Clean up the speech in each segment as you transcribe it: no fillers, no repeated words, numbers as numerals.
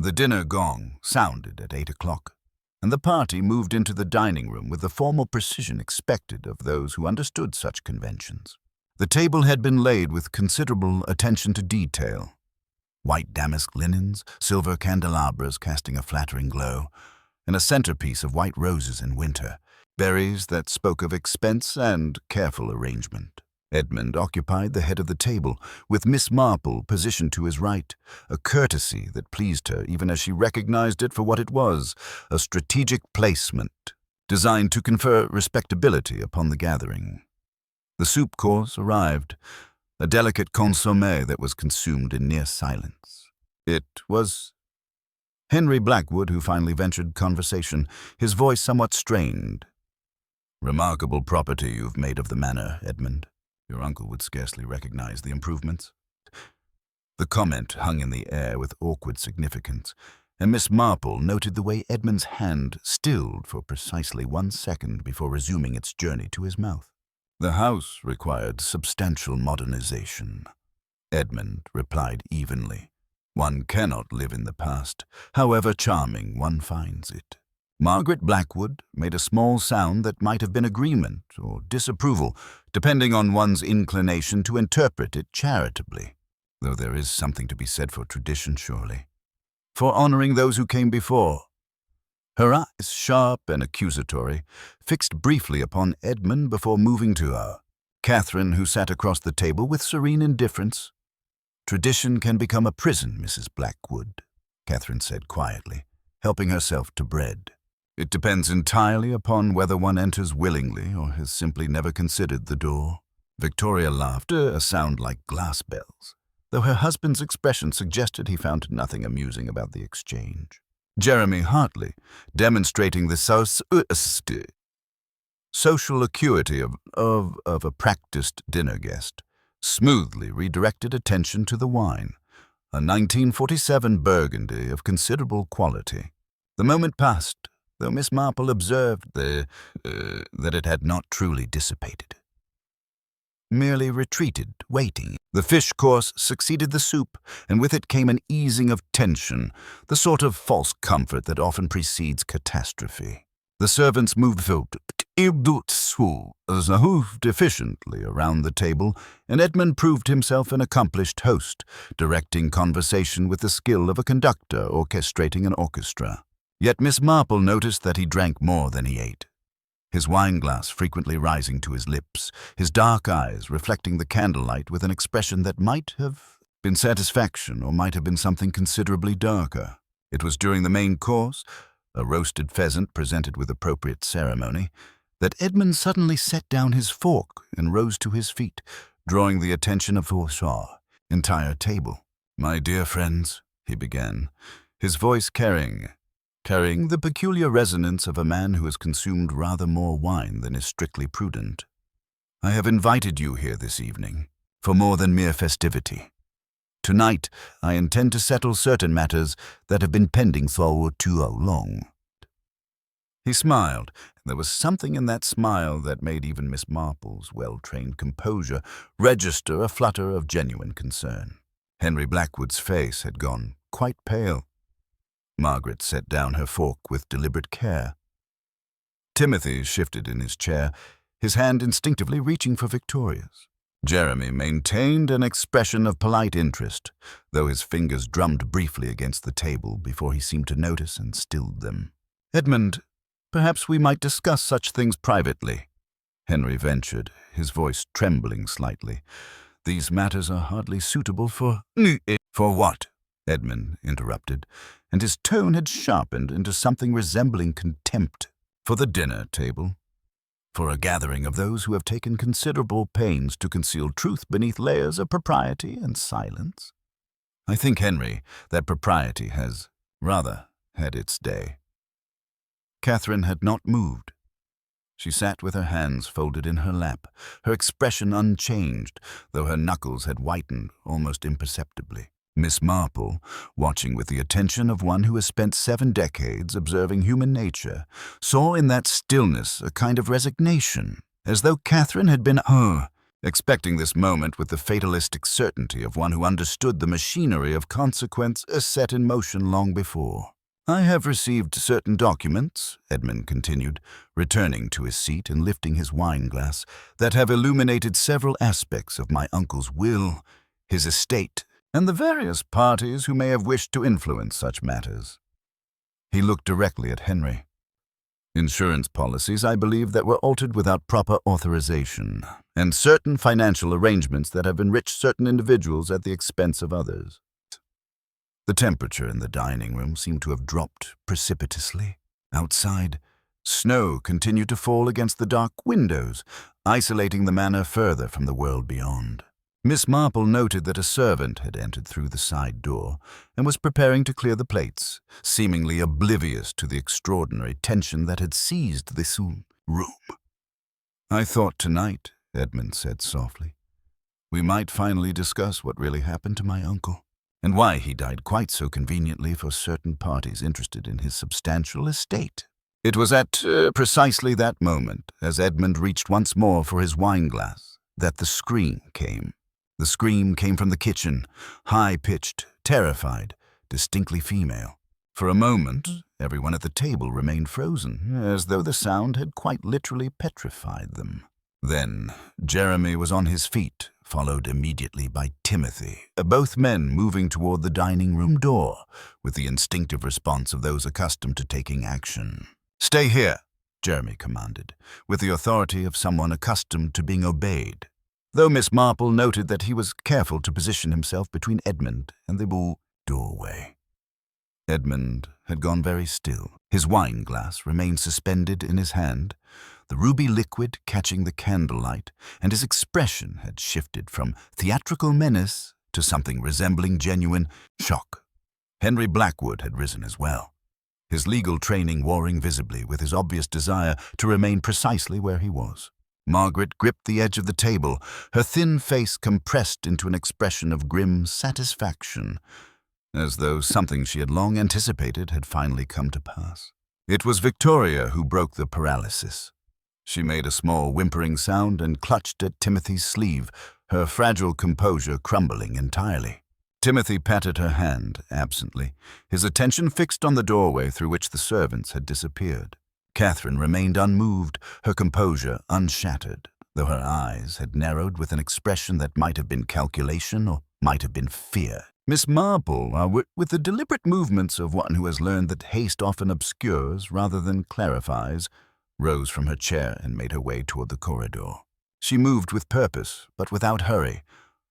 The dinner gong sounded at 8 o'clock, and the party moved into the dining room with the formal precision expected of those who understood such conventions. The table had been laid with considerable attention to detail. White damask linens, silver candelabras casting a flattering glow, and a centerpiece of white roses in winter, berries that spoke of expense and careful arrangement. Edmund occupied the head of the table, with Miss Marple positioned to his right, a courtesy that pleased her even as she recognized it for what it was, a strategic placement designed to confer respectability upon the gathering. The soup course arrived, a delicate consommé that was consumed in near silence. It was Henry Blackwood who finally ventured conversation, his voice somewhat strained. "Remarkable property you've made of the manor, Edmund. Your uncle would scarcely recognize the improvements." The comment hung in the air with awkward significance, and Miss Marple noted the way Edmund's hand stilled for precisely 1 second before resuming its journey to his mouth. "The house required substantial modernization," Edmund replied evenly. "One cannot live in the past, however charming one finds it." Margaret Blackwood made a small sound that might have been agreement or disapproval, depending on one's inclination to interpret it charitably, though there is something to be said for tradition, surely, for honoring those who came before. Her eyes, sharp and accusatory, fixed briefly upon Edmund before moving to her, Catherine, who sat across the table with serene indifference. "Tradition can become a prison, Mrs. Blackwood," Catherine said quietly, helping herself to bread. "It depends entirely upon whether one enters willingly or has simply never considered the door." Victoria laughed, a sound like glass bells, though her husband's expression suggested he found nothing amusing about the exchange. Jeremy Hartley, demonstrating the social acuity of a practiced dinner guest, smoothly redirected attention to the wine, a 1947 Burgundy of considerable quality. The moment passed, though Miss Marple observed that it had not truly dissipated. Merely retreated, waiting. The fish course succeeded the soup, and with it came an easing of tension, the sort of false comfort that often precedes catastrophe. The servants moved efficiently around the table, and Edmund proved himself an accomplished host, directing conversation with the skill of a conductor orchestrating an orchestra. Yet Miss Marple noticed that he drank more than he ate, his wine-glass frequently rising to his lips, his dark eyes reflecting the candlelight with an expression that might have been satisfaction or might have been something considerably darker. It was during the main course, a roasted pheasant presented with appropriate ceremony, that Edmund suddenly set down his fork and rose to his feet, drawing the attention of the entire table. "My dear friends," he began, his voice carrying the peculiar resonance of a man who has consumed rather more wine than is strictly prudent. "I have invited you here this evening for more than mere festivity. Tonight, I intend to settle certain matters that have been pending for too long." He smiled, and there was something in that smile that made even Miss Marple's well-trained composure register a flutter of genuine concern. Henry Blackwood's face had gone quite pale. Margaret set down her fork with deliberate care. Timothy shifted in his chair, his hand instinctively reaching for Victoria's. Jeremy maintained an expression of polite interest, though his fingers drummed briefly against the table before he seemed to notice and stilled them. "Edmund, perhaps we might discuss such things privately," Henry ventured, his voice trembling slightly. "These matters are hardly suitable for—" "For what?" Edmund interrupted, and his tone had sharpened into something resembling contempt. "For the dinner table. For a gathering of those who have taken considerable pains to conceal truth beneath layers of propriety and silence. I think, Henry, that propriety has rather had its day." Catherine had not moved. She sat with her hands folded in her lap, her expression unchanged, though her knuckles had whitened almost imperceptibly. Miss Marple, watching with the attention of one who has spent 7 decades observing human nature, saw in that stillness a kind of resignation, as though Catherine had been expecting this moment with the fatalistic certainty of one who understood the machinery of consequence set in motion long before. "I have received certain documents," Edmund continued, returning to his seat and lifting his wine-glass, "that have illuminated several aspects of my uncle's will, his estate, and the various parties who may have wished to influence such matters." He looked directly at Henry. "Insurance policies, I believe, that were altered without proper authorization, and certain financial arrangements that have enriched certain individuals at the expense of others." The temperature in the dining room seemed to have dropped precipitously. Outside, snow continued to fall against the dark windows, isolating the manor further from the world beyond. Miss Marple noted that a servant had entered through the side door and was preparing to clear the plates, seemingly oblivious to the extraordinary tension that had seized this room. "I thought tonight," Edmund said softly, "we might finally discuss what really happened to my uncle, and why he died quite so conveniently for certain parties interested in his substantial estate." It was at precisely that moment, as Edmund reached once more for his wine-glass, that the scream came. The scream came from the kitchen, high-pitched, terrified, distinctly female. For a moment, everyone at the table remained frozen, as though the sound had quite literally petrified them. Then Jeremy was on his feet, followed immediately by Timothy, both men moving toward the dining room door, with the instinctive response of those accustomed to taking action. "Stay here," Jeremy commanded, with the authority of someone accustomed to being obeyed, though Miss Marple noted that he was careful to position himself between Edmund and the doorway. Edmund had gone very still. His wine-glass remained suspended in his hand, the ruby liquid catching the candlelight, and his expression had shifted from theatrical menace to something resembling genuine shock. Henry Blackwood had risen as well, his legal training warring visibly with his obvious desire to remain precisely where he was. Margaret gripped the edge of the table, her thin face compressed into an expression of grim satisfaction, as though something she had long anticipated had finally come to pass. It was Victoria who broke the paralysis. She made a small whimpering sound and clutched at Timothy's sleeve, her fragile composure crumbling entirely. Timothy patted her hand absently, his attention fixed on the doorway through which the servants had disappeared. Catherine remained unmoved, her composure unshattered, though her eyes had narrowed with an expression that might have been calculation or might have been fear. Miss Marple, with the deliberate movements of one who has learned that haste often obscures rather than clarifies, rose from her chair and made her way toward the corridor. She moved with purpose, but without hurry,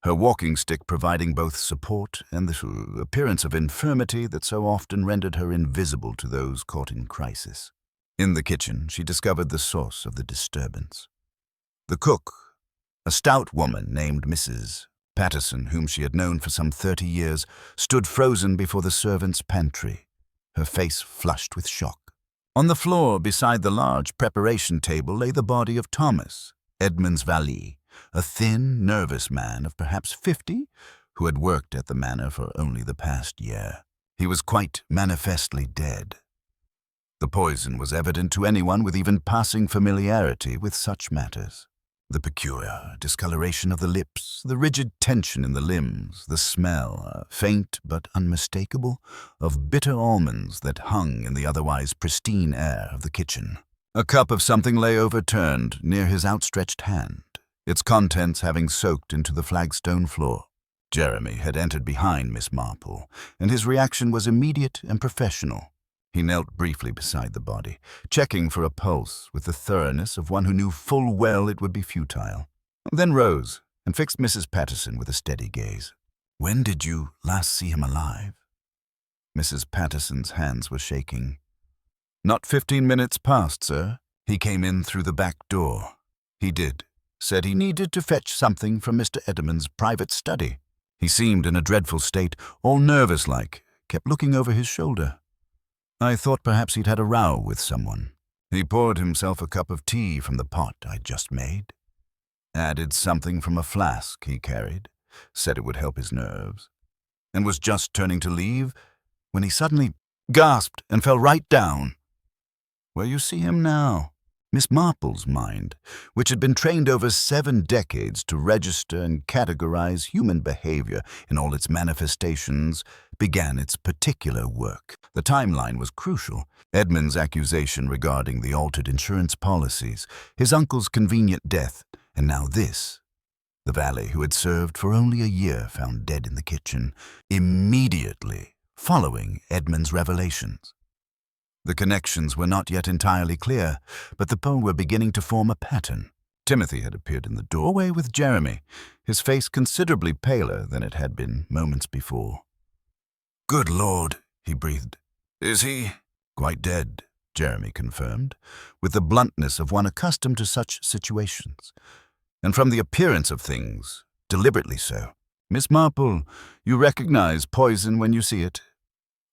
her walking stick providing both support and the appearance of infirmity that so often rendered her invisible to those caught in crisis. In the kitchen, she discovered the source of the disturbance. The cook, a stout woman named Mrs. Patterson, whom she had known for some 30 years, stood frozen before the servants' pantry, her face flushed with shock. On the floor beside the large preparation table lay the body of Thomas, Edmund's valet, a thin, nervous man of perhaps 50, who had worked at the manor for only the past year. He was quite manifestly dead. The poison was evident to anyone with even passing familiarity with such matters. The peculiar discoloration of the lips, the rigid tension in the limbs, the smell, faint but unmistakable, of bitter almonds that hung in the otherwise pristine air of the kitchen. A cup of something lay overturned near his outstretched hand, its contents having soaked into the flagstone floor. Jeremy had entered behind Miss Marple, and his reaction was immediate and professional. He knelt briefly beside the body, checking for a pulse with the thoroughness of one who knew full well it would be futile, then rose and fixed Mrs. Patterson with a steady gaze. "When did you last see him alive?" Mrs. Patterson's hands were shaking. "Not 15 minutes past, sir. He came in through the back door. He did. Said he needed to fetch something from Mr. Edmund's private study. He seemed in a dreadful state, all nervous-like, kept looking over his shoulder. I thought perhaps he'd had a row with someone. He poured himself a cup of tea from the pot I'd just made, added something from a flask he carried, said it would help his nerves, and was just turning to leave when he suddenly gasped and fell right down. Where you see him now." Miss Marple's mind, which had been trained over 7 decades to register and categorize human behavior in all its manifestations, began its particular work. The timeline was crucial. Edmund's accusation regarding the altered insurance policies, his uncle's convenient death, and now this. The valet who had served for only a year found dead in the kitchen, immediately following Edmund's revelations. The connections were not yet entirely clear, but the Poe were beginning to form a pattern. Timothy had appeared in the doorway with Jeremy, his face considerably paler than it had been moments before. "Good Lord," he breathed. "Is he?" "Quite dead," Jeremy confirmed, with the bluntness of one accustomed to such situations. "And from the appearance of things, deliberately so. Miss Marple, you recognize poison when you see it?"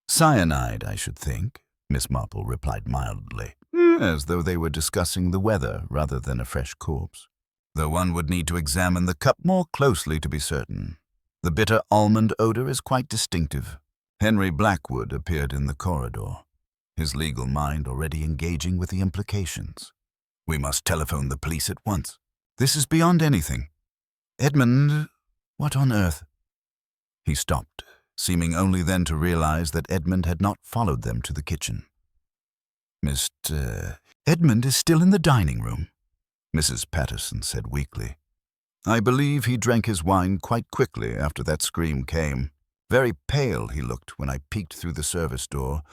"Cyanide, I should think," Miss Marple replied mildly, as though they were discussing the weather rather than a fresh corpse. "Though one would need to examine the cup more closely to be certain. The bitter almond odor is quite distinctive." Henry Blackwood appeared in the corridor, his legal mind already engaging with the implications. "We must telephone the police at once. This is beyond anything. Edmund, what on earth?" He stopped, seeming only then to realize that Edmund had not followed them to the kitchen. "Mr. Edmund is still in the dining room," Mrs. Patterson said weakly. "I believe he drank his wine quite quickly after that scream came. Very pale he looked when I peeked through the service door,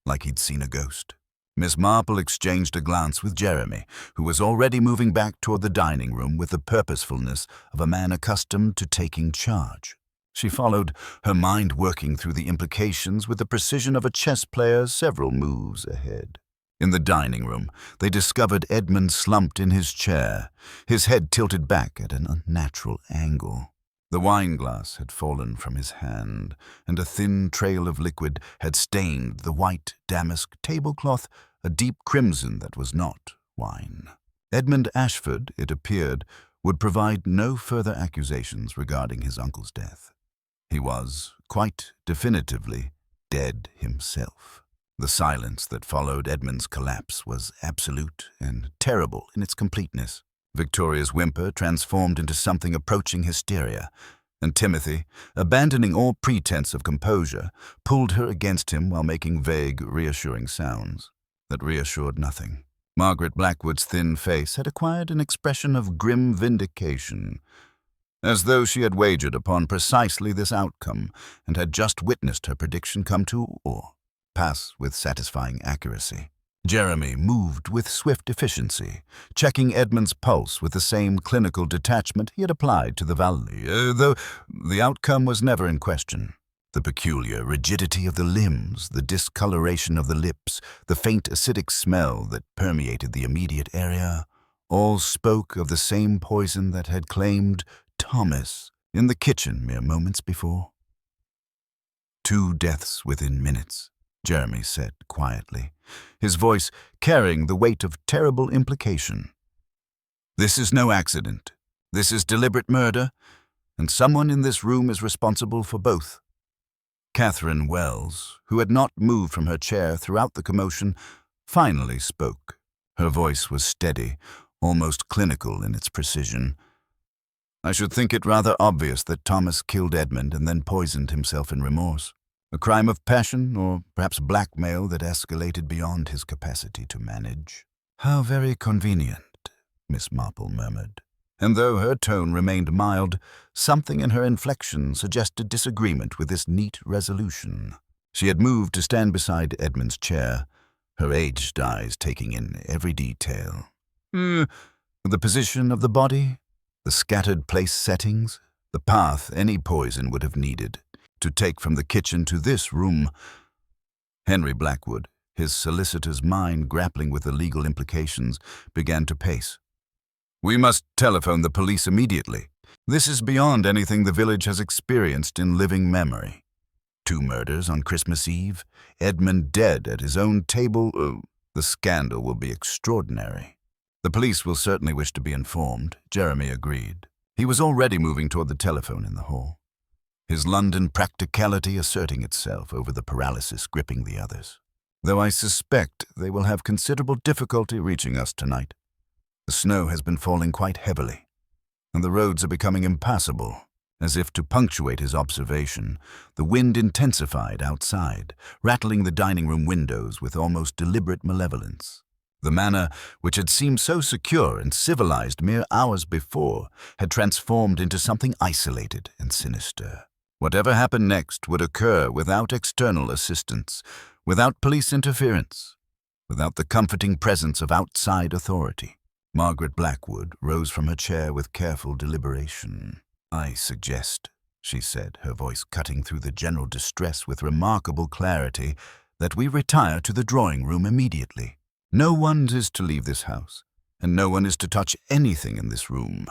like he'd seen a ghost." Miss Marple exchanged a glance with Jeremy, who was already moving back toward the dining room with the purposefulness of a man accustomed to taking charge. She followed, her mind working through the implications with the precision of a chess player several moves ahead. In the dining room, they discovered Edmund slumped in his chair, his head tilted back at an unnatural angle. The wineglass had fallen from his hand, and a thin trail of liquid had stained the white damask tablecloth a deep crimson that was not wine. Edmund Ashford, it appeared, would provide no further accusations regarding his uncle's death. He was, quite definitively, dead himself. The silence that followed Edmund's collapse was absolute and terrible in its completeness. Victoria's whimper transformed into something approaching hysteria, and Timothy, abandoning all pretense of composure, pulled her against him while making vague, reassuring sounds that reassured nothing. Margaret Blackwood's thin face had acquired an expression of grim vindication, as though she had wagered upon precisely this outcome and had just witnessed her prediction come to or pass with satisfying accuracy. Jeremy moved with swift efficiency, checking Edmund's pulse with the same clinical detachment he had applied to the valet, though the outcome was never in question. The peculiar rigidity of the limbs, the discoloration of the lips, the faint acidic smell that permeated the immediate area, all spoke of the same poison that had claimed Thomas in the kitchen mere moments before. 2 deaths within minutes, Jeremy said quietly, his voice carrying the weight of terrible implication. "This is no accident. This is deliberate murder, and someone in this room is responsible for both." Catherine Wells, who had not moved from her chair throughout the commotion, finally spoke. Her voice was steady, almost clinical in its precision. "I should think it rather obvious that Thomas killed Edmund and then poisoned himself in remorse. A crime of passion, or perhaps blackmail that escalated beyond his capacity to manage." "How very convenient," Miss Marple murmured. And though her tone remained mild, something in her inflection suggested disagreement with this neat resolution. She had moved to stand beside Edmund's chair, her aged eyes taking in every detail. The position of the body, the scattered place settings, the path any poison would have needed to take from the kitchen to this room. Henry Blackwood, his solicitor's mind grappling with the legal implications, began to pace. "We must telephone the police immediately. This is beyond anything the village has experienced in living memory. 2 murders on Christmas Eve, Edmund dead at his own table. The scandal will be extraordinary." "The police will certainly wish to be informed," Jeremy agreed. He was already moving toward the telephone in the hall, his London practicality asserting itself over the paralysis gripping the others. "Though I suspect they will have considerable difficulty reaching us tonight." The snow has been falling quite heavily, and the roads are becoming impassable. As if to punctuate his observation, the wind intensified outside, rattling the dining room windows with almost deliberate malevolence. The manor, which had seemed so secure and civilized mere hours before, had transformed into something isolated and sinister. Whatever happened next would occur without external assistance, without police interference, without the comforting presence of outside authority. Margaret Blackwood rose from her chair with careful deliberation. "I suggest," she said, her voice cutting through the general distress with remarkable clarity, "that we retire to the drawing room immediately. No one is to leave this house, and no one is to touch anything in this room.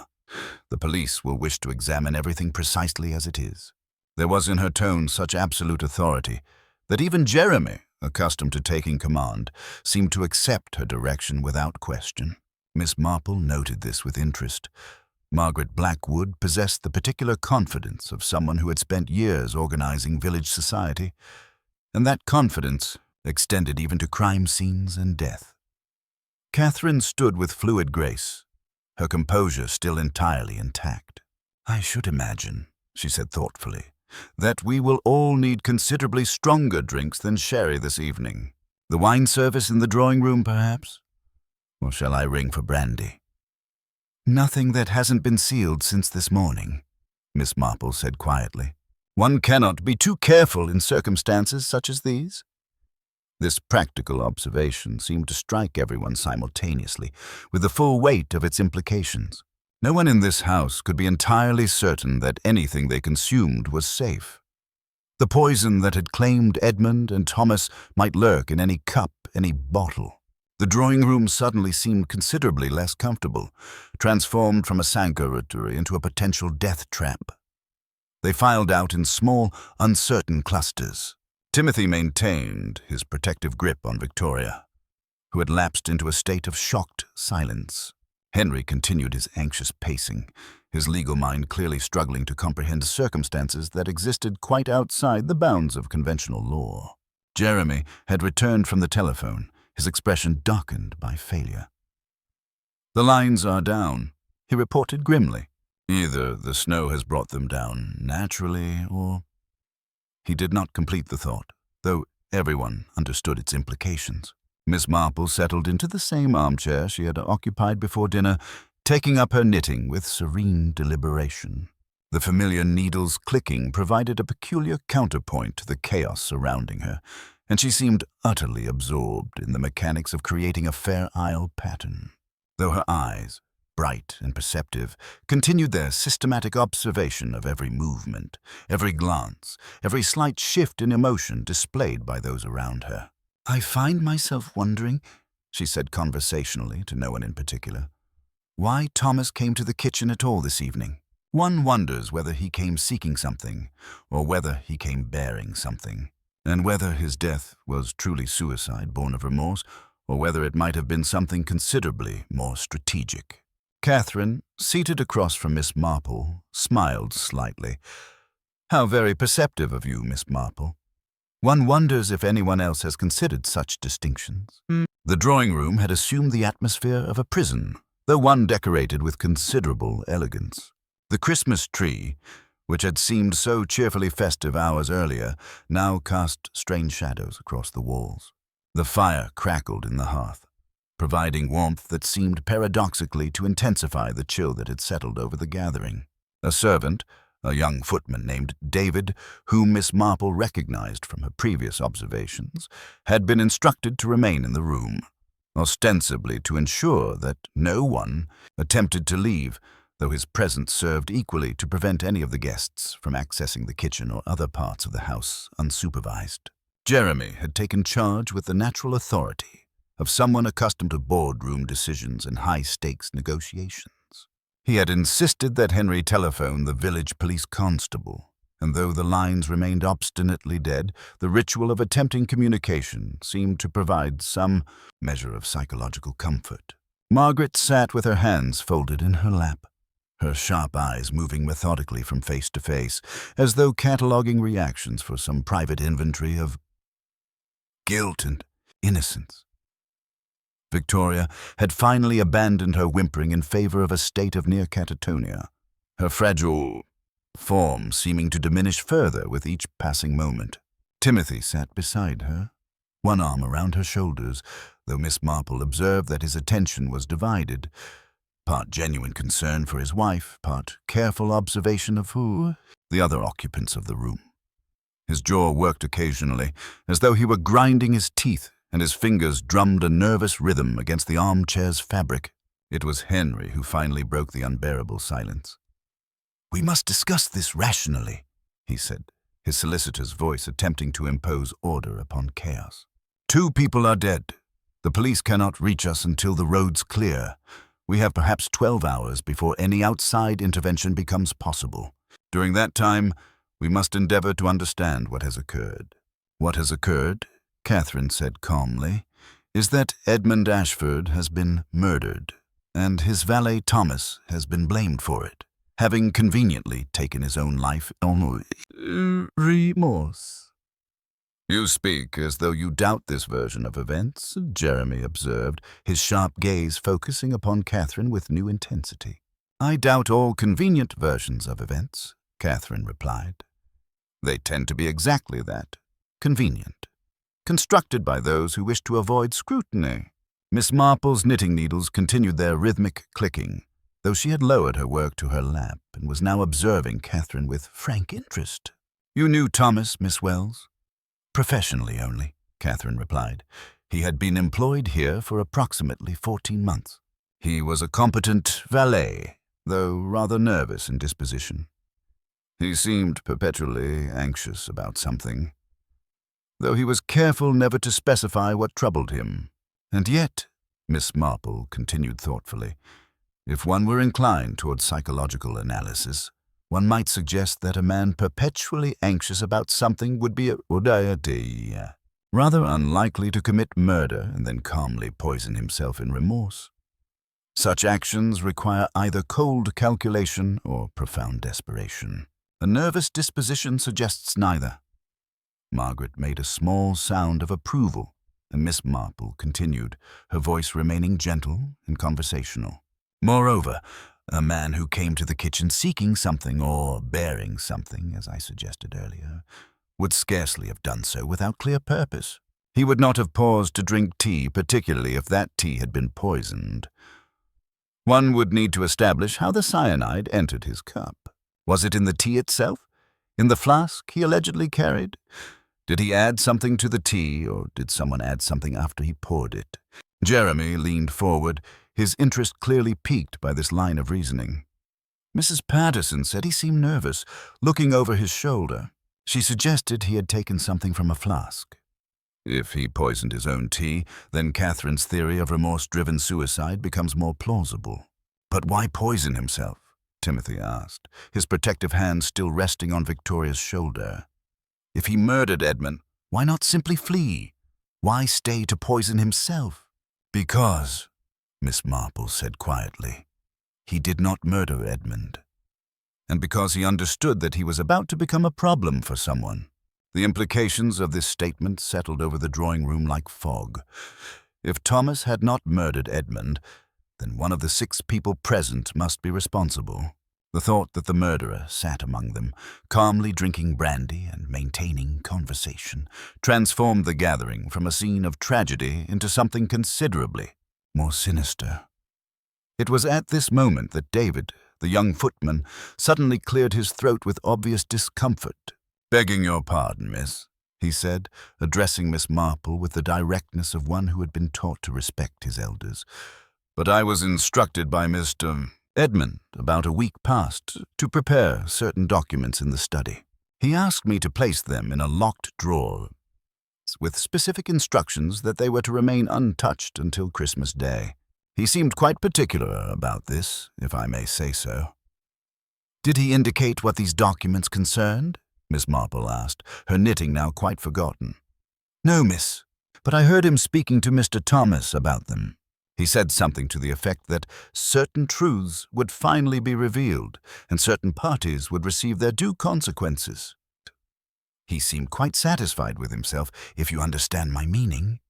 The police will wish to examine everything precisely as it is." There was in her tone such absolute authority that even Jeremy, accustomed to taking command, seemed to accept her direction without question. Miss Marple noted this with interest. Margaret Blackwood possessed the particular confidence of someone who had spent years organizing village society, and that confidence extended even to crime scenes and death. Catherine stood with fluid grace, her composure still entirely intact. "I should imagine," she said thoughtfully, "that we will all need considerably stronger drinks than sherry this evening. The wine service in the drawing room, perhaps? Or shall I ring for brandy?" "Nothing that hasn't been sealed since this morning," Miss Marple said quietly. "One cannot be too careful in circumstances such as these." This practical observation seemed to strike everyone simultaneously, with the full weight of its implications. No one in this house could be entirely certain that anything they consumed was safe. The poison that had claimed Edmund and Thomas might lurk in any cup, any bottle. The drawing room suddenly seemed considerably less comfortable, transformed from a sanctuary into a potential death trap. They filed out in small, uncertain clusters. Timothy maintained his protective grip on Victoria, who had lapsed into a state of shocked silence. Henry continued his anxious pacing, his legal mind clearly struggling to comprehend circumstances that existed quite outside the bounds of conventional law. Jeremy had returned from the telephone, his expression darkened by failure. "The lines are down," he reported grimly. "Either the snow has brought them down naturally, or—" He did not complete the thought, though everyone understood its implications. Miss Marple settled into the same armchair she had occupied before dinner, taking up her knitting with serene deliberation. The familiar needles clicking provided a peculiar counterpoint to the chaos surrounding her, and she seemed utterly absorbed in the mechanics of creating a Fair Isle pattern. Though her eyes, bright and perceptive, continued their systematic observation of every movement, every glance, every slight shift in emotion displayed by those around her. "I find myself wondering," she said conversationally to no one in particular, "why Thomas came to the kitchen at all this evening. One wonders whether he came seeking something, or whether he came bearing something, and whether his death was truly suicide born of remorse, or whether it might have been something considerably more strategic." Catherine, seated across from Miss Marple, smiled slightly. "How very perceptive of you, Miss Marple. One wonders if anyone else has considered such distinctions." The drawing room had assumed the atmosphere of a prison, though one decorated with considerable elegance. The Christmas tree, which had seemed so cheerfully festive hours earlier, now cast strange shadows across the walls. The fire crackled in the hearth, providing warmth that seemed paradoxically to intensify the chill that had settled over the gathering. A servant, a young footman named David, whom Miss Marple recognized from her previous observations, had been instructed to remain in the room, ostensibly to ensure that no one attempted to leave, though his presence served equally to prevent any of the guests from accessing the kitchen or other parts of the house unsupervised. Jeremy had taken charge with the natural authority of someone accustomed to boardroom decisions and high-stakes negotiations. He had insisted that Henry telephone the village police constable, and though the lines remained obstinately dead, the ritual of attempting communication seemed to provide some measure of psychological comfort. Margaret sat with her hands folded in her lap, her sharp eyes moving methodically from face to face, as though cataloging reactions for some private inventory of guilt and innocence. Victoria had finally abandoned her whimpering in favor of a state of near catatonia, her fragile form seeming to diminish further with each passing moment. Timothy sat beside her, one arm around her shoulders, though Miss Marple observed that his attention was divided, part genuine concern for his wife, part careful observation of the other occupants of the room. His jaw worked occasionally, as though he were grinding his teeth, and his fingers drummed a nervous rhythm against the armchair's fabric. It was Henry who finally broke the unbearable silence. "We must discuss this rationally," he said, his solicitor's voice attempting to impose order upon chaos. "2 people are dead. The police cannot reach us until the road's clear. We have perhaps 12 hours before any outside intervention becomes possible. During that time, we must endeavor to understand what has occurred." "What has occurred," Catherine said calmly, "is that Edmund Ashford has been murdered, and his valet Thomas has been blamed for it, having conveniently taken his own life on remorse." "You speak as though you doubt this version of events," Jeremy observed, his sharp gaze focusing upon Catherine with new intensity. "I doubt all convenient versions of events," Catherine replied. "They tend to be exactly that, convenient, constructed by those who wish to avoid scrutiny." Miss Marple's knitting needles continued their rhythmic clicking, though she had lowered her work to her lap and was now observing Catherine with frank interest. "You knew Thomas, Miss Wells?" "Professionally only," Catherine replied. "He had been employed here for approximately 14 months. He was a competent valet, though rather nervous in disposition. He seemed perpetually anxious about something, though he was careful never to specify what troubled him. And yet," Miss Marple continued thoughtfully, "if one were inclined toward psychological analysis, one might suggest that a man perpetually anxious about something would be rather unlikely to commit murder and then calmly poison himself in remorse. Such actions require either cold calculation or profound desperation. A nervous disposition suggests neither." Margaret made a small sound of approval, and Miss Marple continued, her voice remaining gentle and conversational. "Moreover, a man who came to the kitchen seeking something or bearing something, as I suggested earlier, would scarcely have done so without clear purpose. He would not have paused to drink tea, particularly if that tea had been poisoned. One would need to establish how the cyanide entered his cup. Was it in the tea itself? In the flask he allegedly carried? Did he add something to the tea, or did someone add something after he poured it?" Jeremy leaned forward, his interest clearly piqued by this line of reasoning. "Mrs. Patterson said he seemed nervous, looking over his shoulder. She suggested he had taken something from a flask." If he poisoned his own tea, then Catherine's theory of remorse-driven suicide becomes more plausible. "But why poison himself?" Timothy asked, his protective hand still resting on Victoria's shoulder. "If he murdered Edmund, why not simply flee? Why stay to poison himself?" "Because," Miss Marple said quietly, "he did not murder Edmund. And because he understood that he was about to become a problem for someone." The implications of this statement settled over the drawing room like fog. If Thomas had not murdered Edmund, then one of the 6 people present must be responsible. The thought that the murderer sat among them, calmly drinking brandy and maintaining conversation, transformed the gathering from a scene of tragedy into something considerably more sinister. It was at this moment that David, the young footman, suddenly cleared his throat with obvious discomfort. "Begging your pardon, miss," he said, addressing Miss Marple with the directness of one who had been taught to respect his elders, "but I was instructed by Mr. Edmund about a week past to prepare certain documents in the study. He asked me to place them in a locked drawer, with specific instructions that they were to remain untouched until Christmas Day. He seemed quite particular about this, if I may say so." "Did he indicate what these documents concerned?" Miss Marple asked, her knitting now quite forgotten. "No, miss, but I heard him speaking to Mr. Thomas about them. He said something to the effect that certain truths would finally be revealed, and certain parties would receive their due consequences. He seemed quite satisfied with himself, if you understand my meaning."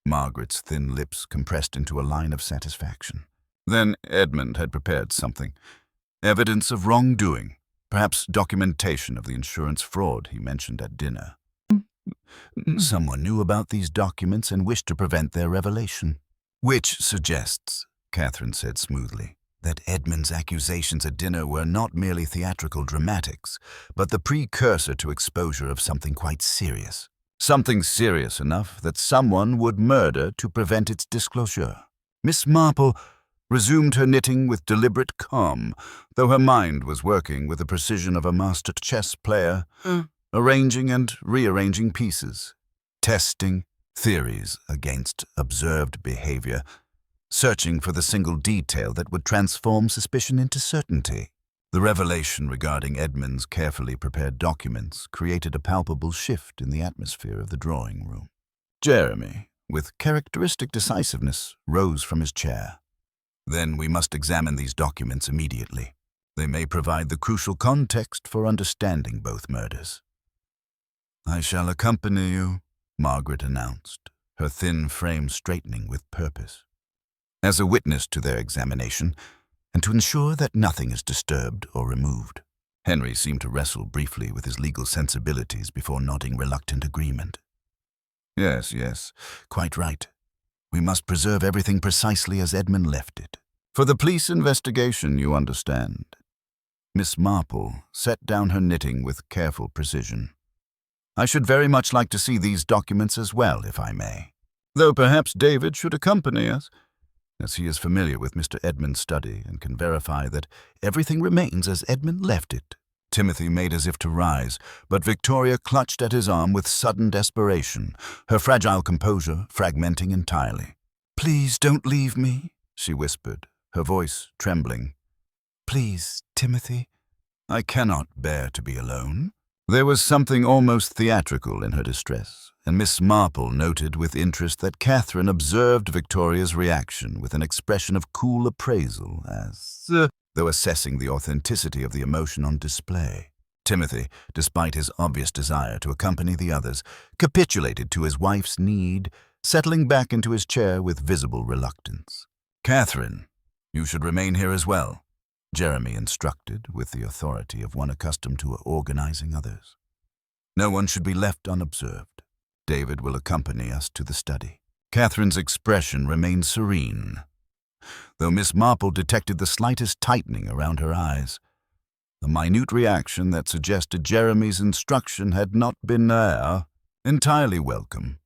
Margaret's thin lips compressed into a line of satisfaction. Then Edmund had prepared something. Evidence of wrongdoing, perhaps documentation of the insurance fraud he mentioned at dinner. Someone knew about these documents and wished to prevent their revelation. Which suggests, Catherine said smoothly, that Edmund's accusations at dinner were not merely theatrical dramatics, but the precursor to exposure of something quite serious. Something serious enough that someone would murder to prevent its disclosure. Miss Marple resumed her knitting with deliberate calm, though her mind was working with the precision of a master chess player, arranging and rearranging pieces, testing theories against observed behavior, searching for the single detail that would transform suspicion into certainty. The revelation regarding Edmund's carefully prepared documents created a palpable shift in the atmosphere of the drawing room. Jeremy, with characteristic decisiveness, rose from his chair. Then we must examine these documents immediately. They may provide the crucial context for understanding both murders. I shall accompany you, Margaret announced, her thin frame straightening with purpose. As a witness to their examination, and to ensure that nothing is disturbed or removed. Henry seemed to wrestle briefly with his legal sensibilities before nodding reluctant agreement. Yes, quite right. We must preserve everything precisely as Edmund left it. For the police investigation, you understand. Miss Marple set down her knitting with careful precision. I should very much like to see these documents as well, if I may. Though perhaps David should accompany us, as he is familiar with Mr. Edmund's study and can verify that everything remains as Edmund left it. Timothy made as if to rise, but Victoria clutched at his arm with sudden desperation, her fragile composure fragmenting entirely. Please don't leave me, she whispered, her voice trembling. Please, Timothy. I cannot bear to be alone. There was something almost theatrical in her distress, and Miss Marple noted with interest that Catherine observed Victoria's reaction with an expression of cool appraisal as though assessing the authenticity of the emotion on display. Timothy, despite his obvious desire to accompany the others, capitulated to his wife's need, settling back into his chair with visible reluctance. Catherine, you should remain here as well, Jeremy instructed with the authority of one accustomed to organizing others. No one should be left unobserved. David will accompany us to the study. Catherine's expression remained serene, though Miss Marple detected the slightest tightening around her eyes, a minute reaction that suggested Jeremy's instruction had not been entirely welcome.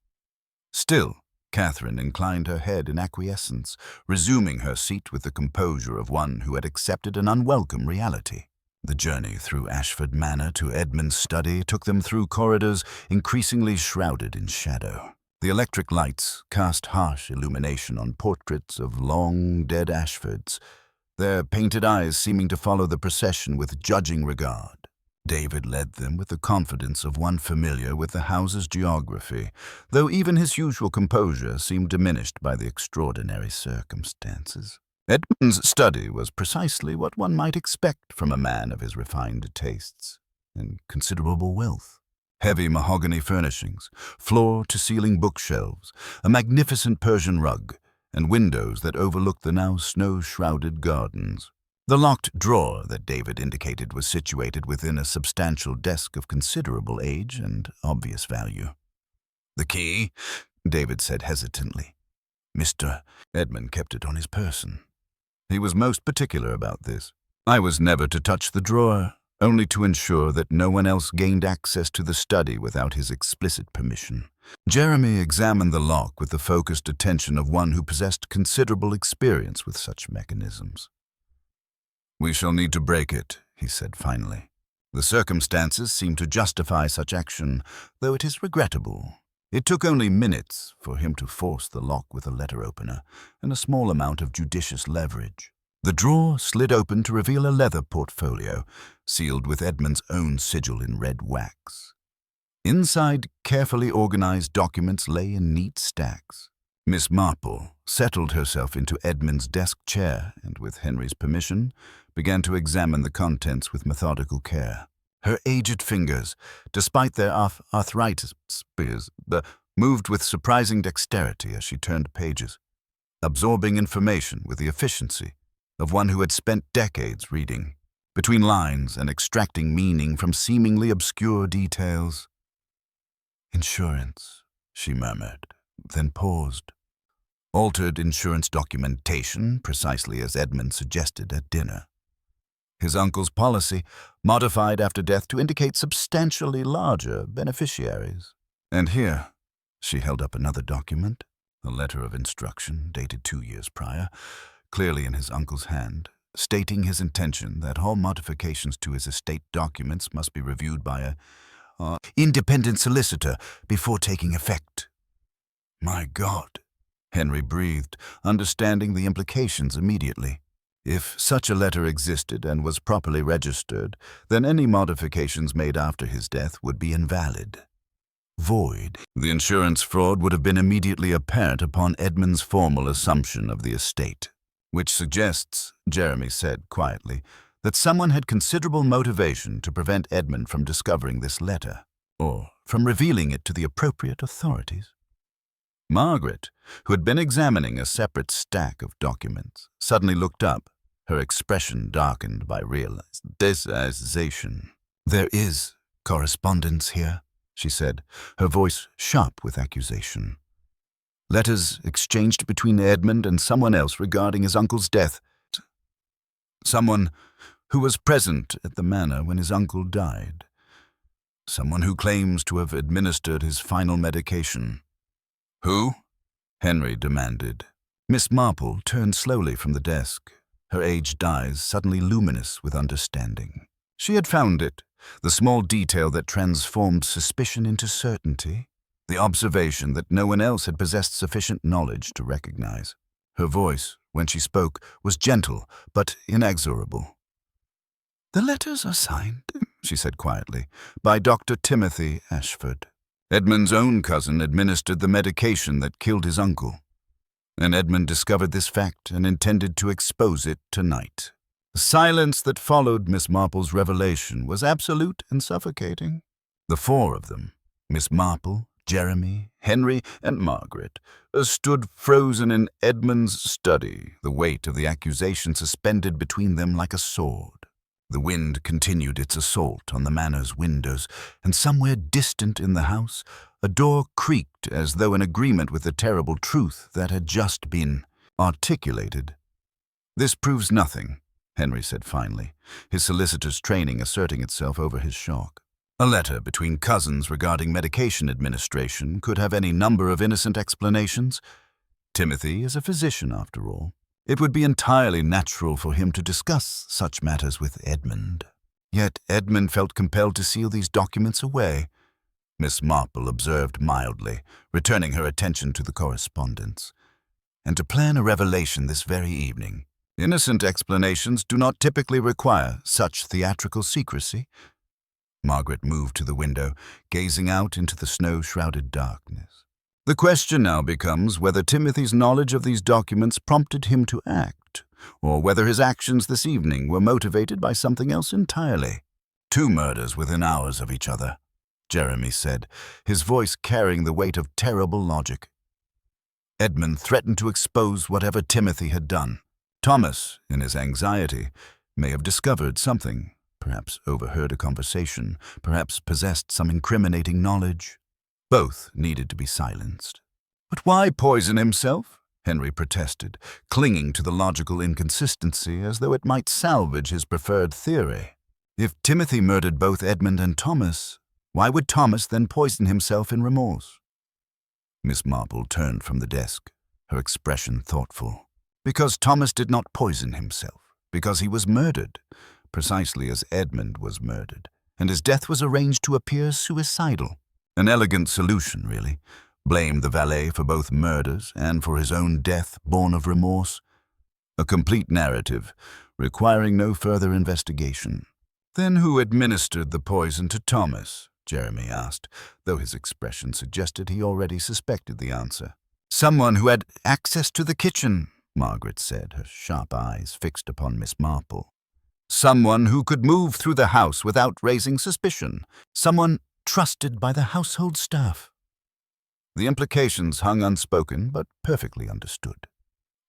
Still, Catherine inclined her head in acquiescence, resuming her seat with the composure of one who had accepted an unwelcome reality. The journey through Ashford Manor to Edmund's study took them through corridors increasingly shrouded in shadow. The electric lights cast harsh illumination on portraits of long-dead Ashfords, their painted eyes seeming to follow the procession with judging regard. David led them with the confidence of one familiar with the house's geography, though even his usual composure seemed diminished by the extraordinary circumstances. Edmund's study was precisely what one might expect from a man of his refined tastes and considerable wealth. Heavy mahogany furnishings, floor-to-ceiling bookshelves, a magnificent Persian rug, and windows that overlooked the now snow-shrouded gardens. The locked drawer that David indicated was situated within a substantial desk of considerable age and obvious value. The key, David said hesitantly. Mr. Edmund kept it on his person. He was most particular about this. I was never to touch the drawer, only to ensure that no one else gained access to the study without his explicit permission. Jeremy examined the lock with the focused attention of one who possessed considerable experience with such mechanisms. We shall need to break it, he said finally. The circumstances seem to justify such action, though it is regrettable. It took only minutes for him to force the lock with a letter opener and a small amount of judicious leverage. The drawer slid open to reveal a leather portfolio, sealed with Edmund's own sigil in red wax. Inside, carefully organized documents lay in neat stacks. Miss Marple settled herself into Edmund's desk chair and, with Henry's permission, began to examine the contents with methodical care. Her aged fingers, despite their arthritis, moved with surprising dexterity as she turned pages, absorbing information with the efficiency of one who had spent decades reading between lines and extracting meaning from seemingly obscure details. "Insurance," she murmured, then paused. "Altered insurance documentation, precisely as Edmund suggested at dinner. His uncle's policy, modified after death to indicate substantially larger beneficiaries. And here," she held up another document, a letter of instruction dated 2 years prior, clearly in his uncle's hand, stating his intention that all modifications to his estate documents must be reviewed by a independent solicitor before taking effect. "My God," Henry breathed, understanding the implications immediately. If such a letter existed and was properly registered, then any modifications made after his death would be invalid. Void. The insurance fraud would have been immediately apparent upon Edmund's formal assumption of the estate, which suggests, Jeremy said quietly, that someone had considerable motivation to prevent Edmund from discovering this letter, or from revealing it to the appropriate authorities. Margaret, who had been examining a separate stack of documents, suddenly looked up, her expression darkened by realization. "There is correspondence here," she said, her voice sharp with accusation. "Letters exchanged between Edmund and someone else regarding his uncle's death. Someone who was present at the manor when his uncle died. Someone who claims to have administered his final medication." "Who?" Henry demanded. Miss Marple turned slowly from the desk, her aged eyes suddenly luminous with understanding. She had found it, the small detail that transformed suspicion into certainty, the observation that no one else had possessed sufficient knowledge to recognize. Her voice, when she spoke, was gentle but inexorable. "The letters are signed," she said quietly, "by Dr. Timothy Ashford. Edmund's own cousin administered the medication that killed his uncle, and Edmund discovered this fact and intended to expose it tonight." The silence that followed Miss Marple's revelation was absolute and suffocating. The four of them, Miss Marple, Jeremy, Henry, and Margaret, stood frozen in Edmund's study, the weight of the accusation suspended between them like a sword. The wind continued its assault on the manor's windows, and somewhere distant in the house, a door creaked as though in agreement with the terrible truth that had just been articulated. "This proves nothing," Henry said finally, his solicitor's training asserting itself over his shock. "A letter between cousins regarding medication administration could have any number of innocent explanations. Timothy is a physician, after all. It would be entirely natural for him to discuss such matters with Edmund. Yet Edmund felt compelled to seal these documents away," Miss Marple observed mildly, returning her attention to the correspondence, "and to plan a revelation this very evening. Innocent explanations do not typically require such theatrical secrecy." Margaret moved to the window, gazing out into the snow-shrouded darkness. "The question now becomes whether Timothy's knowledge of these documents prompted him to act, or whether his actions this evening were motivated by something else entirely." "2 murders within hours of each other," Jeremy said, his voice carrying the weight of terrible logic. "Edmund threatened to expose whatever Timothy had done. Thomas, in his anxiety, may have discovered something, perhaps overheard a conversation, perhaps possessed some incriminating knowledge. Both needed to be silenced." "But why poison himself?" Henry protested, clinging to the logical inconsistency as though it might salvage his preferred theory. "If Timothy murdered both Edmund and Thomas, why would Thomas then poison himself in remorse?" Miss Marple turned from the desk, her expression thoughtful. "Because Thomas did not poison himself, because he was murdered, precisely as Edmund was murdered, and his death was arranged to appear suicidal. An elegant solution, really. Blame the valet for both murders and for his own death born of remorse. A complete narrative, requiring no further investigation." "Then who administered the poison to Thomas?" Jeremy asked, though his expression suggested he already suspected the answer. "Someone who had access to the kitchen," Margaret said, her sharp eyes fixed upon Miss Marple. "Someone who could move through the house without raising suspicion. Someone trusted by the household staff." The implications hung unspoken but perfectly understood.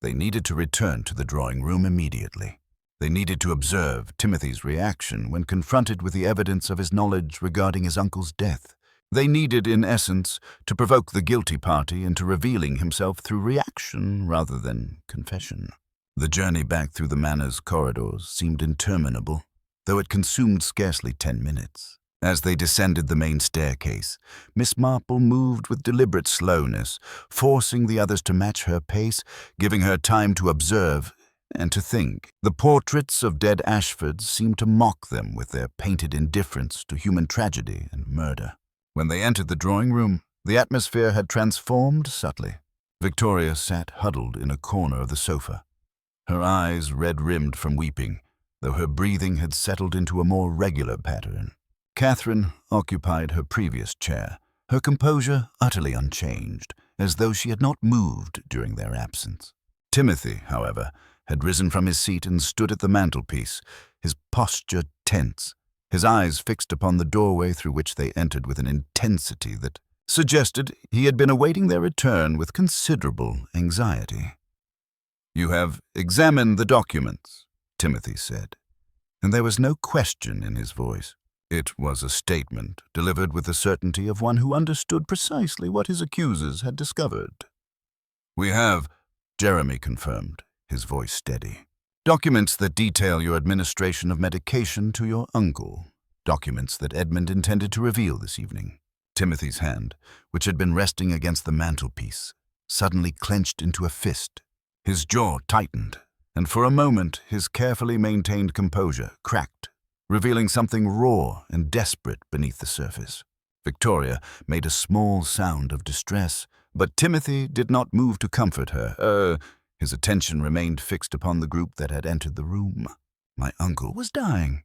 They needed to return to the drawing room immediately. They needed to observe Timothy's reaction when confronted with the evidence of his knowledge regarding his uncle's death. They needed, in essence, to provoke the guilty party into revealing himself through reaction rather than confession. The journey back through the manor's corridors seemed interminable, though it consumed scarcely 10 minutes. As they descended the main staircase, Miss Marple moved with deliberate slowness, forcing the others to match her pace, giving her time to observe and to think. The portraits of dead Ashfords seemed to mock them with their painted indifference to human tragedy and murder. When they entered the drawing room, the atmosphere had transformed subtly. Victoria sat huddled in a corner of the sofa, her eyes red-rimmed from weeping, though her breathing had settled into a more regular pattern. Catherine occupied her previous chair, her composure utterly unchanged, as though she had not moved during their absence. Timothy, however, had risen from his seat and stood at the mantelpiece, his posture tense, his eyes fixed upon the doorway through which they entered with an intensity that suggested he had been awaiting their return with considerable anxiety. "You have examined the documents," Timothy said, and there was no question in his voice. It was a statement delivered with the certainty of one who understood precisely what his accusers had discovered. "We have," Jeremy confirmed, his voice steady. "Documents that detail your administration of medication to your uncle. Documents that Edmund intended to reveal this evening." Timothy's hand, which had been resting against the mantelpiece, suddenly clenched into a fist. His jaw tightened, and for a moment his carefully maintained composure cracked, revealing something raw and desperate beneath the surface. Victoria made a small sound of distress, but Timothy did not move to comfort her. His attention remained fixed upon the group that had entered the room. "My uncle was dying,"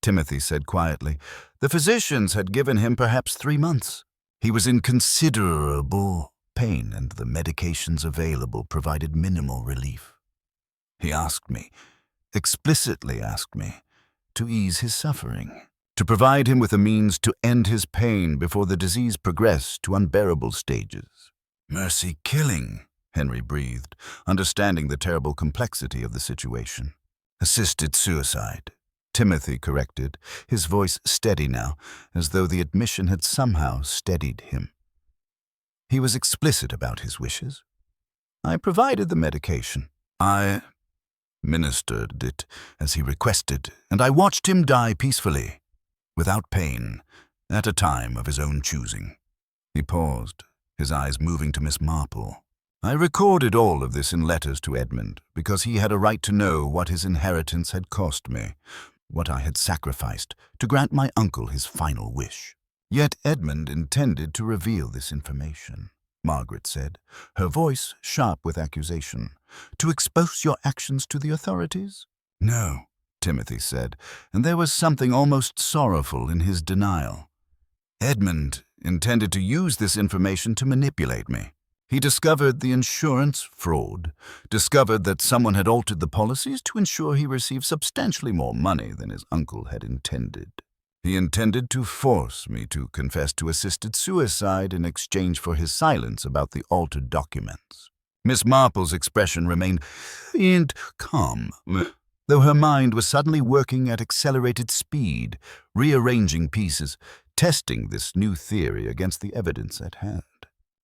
Timothy said quietly. "The physicians had given him perhaps 3 months. He was in considerable pain, and the medications available provided minimal relief. He asked me, explicitly asked me, to ease his suffering, to provide him with a means to end his pain before the disease progressed to unbearable stages." "Mercy killing," Henry breathed, understanding the terrible complexity of the situation. "Assisted suicide," Timothy corrected, his voice steady now, as though the admission had somehow steadied him. He was explicit about his wishes. "I provided the medication. I ministered it as he requested, and I watched him die peacefully, without pain, at a time of his own choosing." He paused, his eyes moving to Miss Marple. "I recorded all of this in letters to Edmund, because he had a right to know what his inheritance had cost me, what I had sacrificed to grant my uncle his final wish. Yet Edmund intended to reveal this information," Margaret said, her voice sharp with accusation. "To expose your actions to the authorities?" "No," Timothy said, and there was something almost sorrowful in his denial. "Edmund intended to use this information to manipulate me. He discovered the insurance fraud, discovered that someone had altered the policies to ensure he received substantially more money than his uncle had intended. He intended to force me to confess to assisted suicide in exchange for his silence about the altered documents." Miss Marple's expression remained calm, though her mind was suddenly working at accelerated speed, rearranging pieces, testing this new theory against the evidence at hand.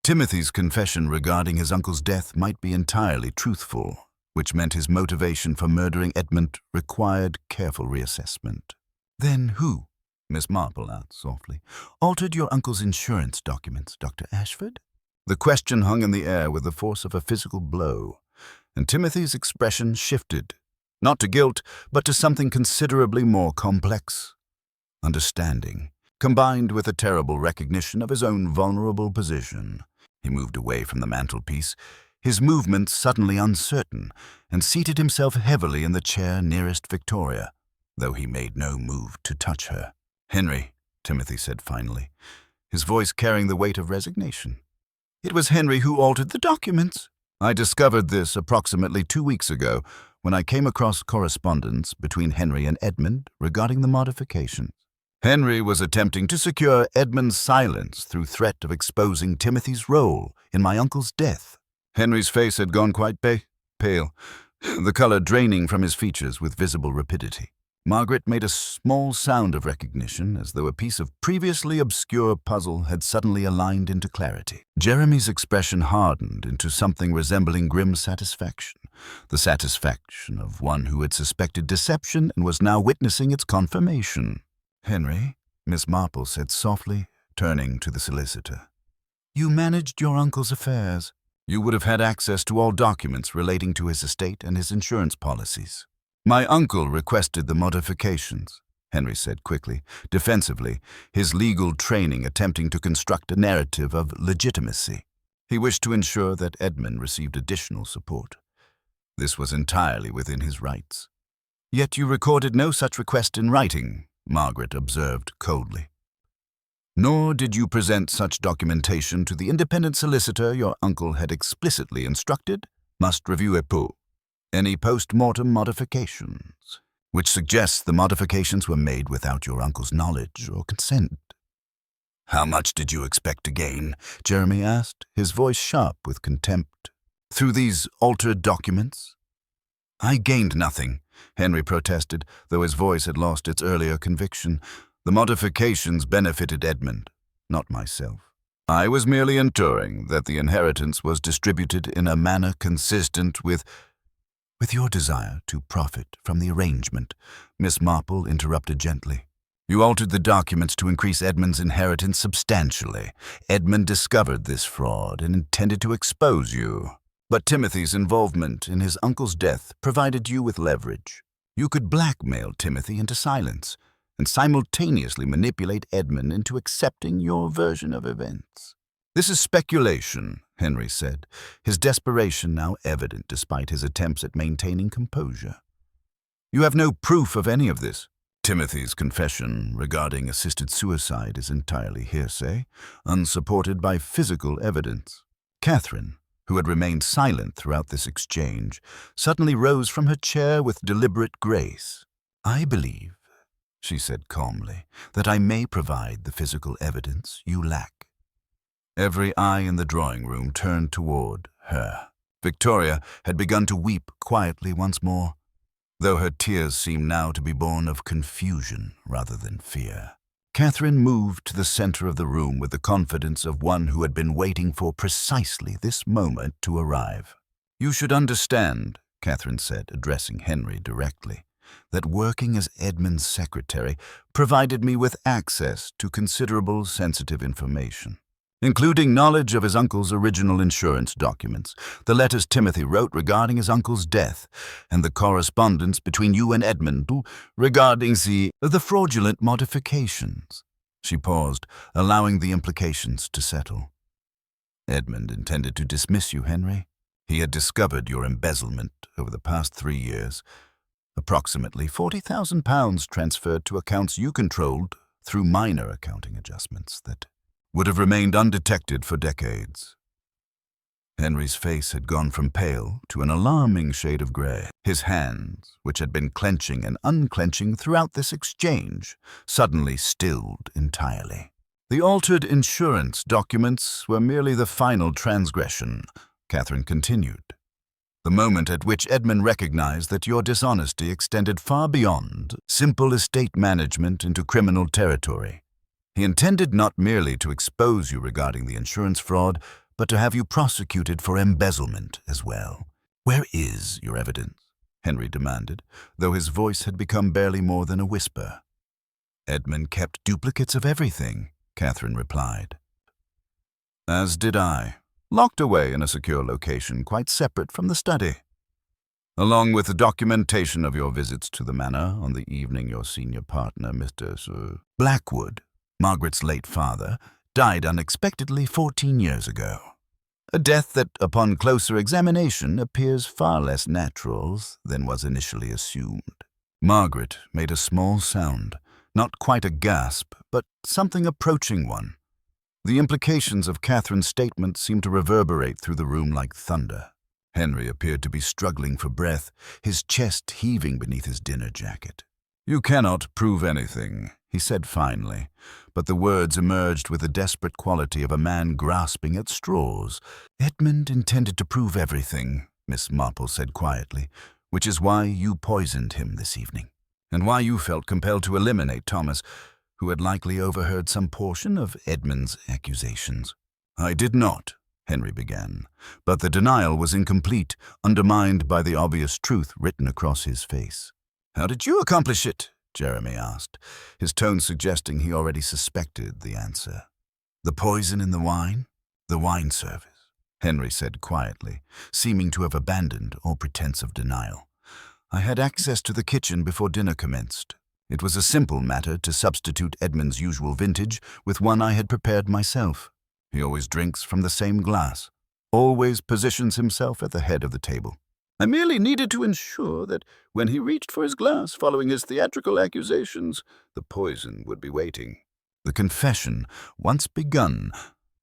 Timothy's confession regarding his uncle's death might be entirely truthful, which meant his motivation for murdering Edmund required careful reassessment. "Then who," Miss Marple asked softly, "altered your uncle's insurance documents, Dr. Ashford?" The question hung in the air with the force of a physical blow, and Timothy's expression shifted, not to guilt, but to something considerably more complex. Understanding, combined with a terrible recognition of his own vulnerable position. He moved away from the mantelpiece, his movements suddenly uncertain, and seated himself heavily in the chair nearest Victoria, though he made no move to touch her. "Henry," Timothy said finally, his voice carrying the weight of resignation. "It was Henry who altered the documents. I discovered this approximately 2 weeks ago when I came across correspondence between Henry and Edmund regarding the modifications. Henry was attempting to secure Edmund's silence through threat of exposing Timothy's role in my uncle's death. Henry's face had gone quite pale, the color draining from his features with visible rapidity. Margaret made a small sound of recognition, as though a piece of previously obscure puzzle had suddenly aligned into clarity. Jeremy's expression hardened into something resembling grim satisfaction, the satisfaction of one who had suspected deception and was now witnessing its confirmation. "Henry," Miss Marple said softly, turning to the solicitor, "you managed your uncle's affairs. You would have had access to all documents relating to his estate and his insurance policies." "My uncle requested the modifications," Henry said quickly, defensively, his legal training attempting to construct a narrative of legitimacy. He wished to ensure that Edmund received additional support. This was entirely within his rights. "Yet you recorded no such request in writing," Margaret observed coldly. "Nor did you present such documentation to the independent solicitor your uncle had explicitly instructed must review any post-mortem modifications, which suggests the modifications were made without your uncle's knowledge or consent." "How much did you expect to gain?" Jeremy asked, his voice sharp with contempt. "Through these altered documents?" "I gained nothing," Henry protested, though his voice had lost its earlier conviction. "The modifications benefited Edmund, not myself. I was merely ensuring that the inheritance was distributed in a manner consistent with your desire to profit from the arrangement," Miss Marple interrupted gently. "You altered the documents to increase Edmund's inheritance substantially. Edmund discovered this fraud and intended to expose you. But Timothy's involvement in his uncle's death provided you with leverage. You could blackmail Timothy into silence and simultaneously manipulate Edmund into accepting your version of events." "This is speculation," Henry said, his desperation now evident despite his attempts at maintaining composure. "You have no proof of any of this. Timothy's confession regarding assisted suicide is entirely hearsay, unsupported by physical evidence." Catherine, who had remained silent throughout this exchange, suddenly rose from her chair with deliberate grace. "I believe," she said calmly, "that I may provide the physical evidence you lack." Every eye in the drawing room turned toward her. Victoria had begun to weep quietly once more, though her tears seemed now to be born of confusion rather than fear. Catherine moved to the center of the room with the confidence of one who had been waiting for precisely this moment to arrive. "You should understand," Catherine said, addressing Henry directly, "that working as Edmund's secretary provided me with access to considerable sensitive information, including knowledge of his uncle's original insurance documents, the letters Timothy wrote regarding his uncle's death, and the correspondence between you and Edmund regarding the fraudulent modifications." She paused, allowing the implications to settle. "Edmund intended to dismiss you, Henry. He had discovered your embezzlement over the past 3 years, approximately £40,000 transferred to accounts you controlled through minor accounting adjustments that would have remained undetected for decades." Henry's face had gone from pale to an alarming shade of gray. His hands, which had been clenching and unclenching throughout this exchange, suddenly stilled entirely. "The altered insurance documents were merely the final transgression," Catherine continued. "The moment at which Edmund recognized that your dishonesty extended far beyond simple estate management into criminal territory. He intended not merely to expose you regarding the insurance fraud, but to have you prosecuted for embezzlement as well." "Where is your evidence?" Henry demanded, though his voice had become barely more than a whisper. "Edmund kept duplicates of everything," Catherine replied. "As did I, locked away in a secure location quite separate from the study. Along with the documentation of your visits to the manor on the evening your senior partner, Mr. Blackwood, Margaret's late father, died unexpectedly 14 years ago. A death that, upon closer examination, appears far less natural than was initially assumed." Margaret made a small sound, not quite a gasp, but something approaching one. The implications of Catherine's statement seemed to reverberate through the room like thunder. Henry appeared to be struggling for breath, his chest heaving beneath his dinner jacket. "You cannot prove anything," he said finally, but the words emerged with the desperate quality of a man grasping at straws. "Edmund intended to prove everything," Miss Marple said quietly, "which is why you poisoned him this evening, and why you felt compelled to eliminate Thomas, who had likely overheard some portion of Edmund's accusations." "I did not," Henry began, but the denial was incomplete, undermined by the obvious truth written across his face. "How did you accomplish it?" Jeremy asked, his tone suggesting he already suspected the answer. "The poison in the wine? The wine service," Henry said quietly, seeming to have abandoned all pretense of denial. "I had access to the kitchen before dinner commenced. It was a simple matter to substitute Edmund's usual vintage with one I had prepared myself. He always drinks from the same glass, always positions himself at the head of the table. I merely needed to ensure that when he reached for his glass following his theatrical accusations, the poison would be waiting." The confession, once begun,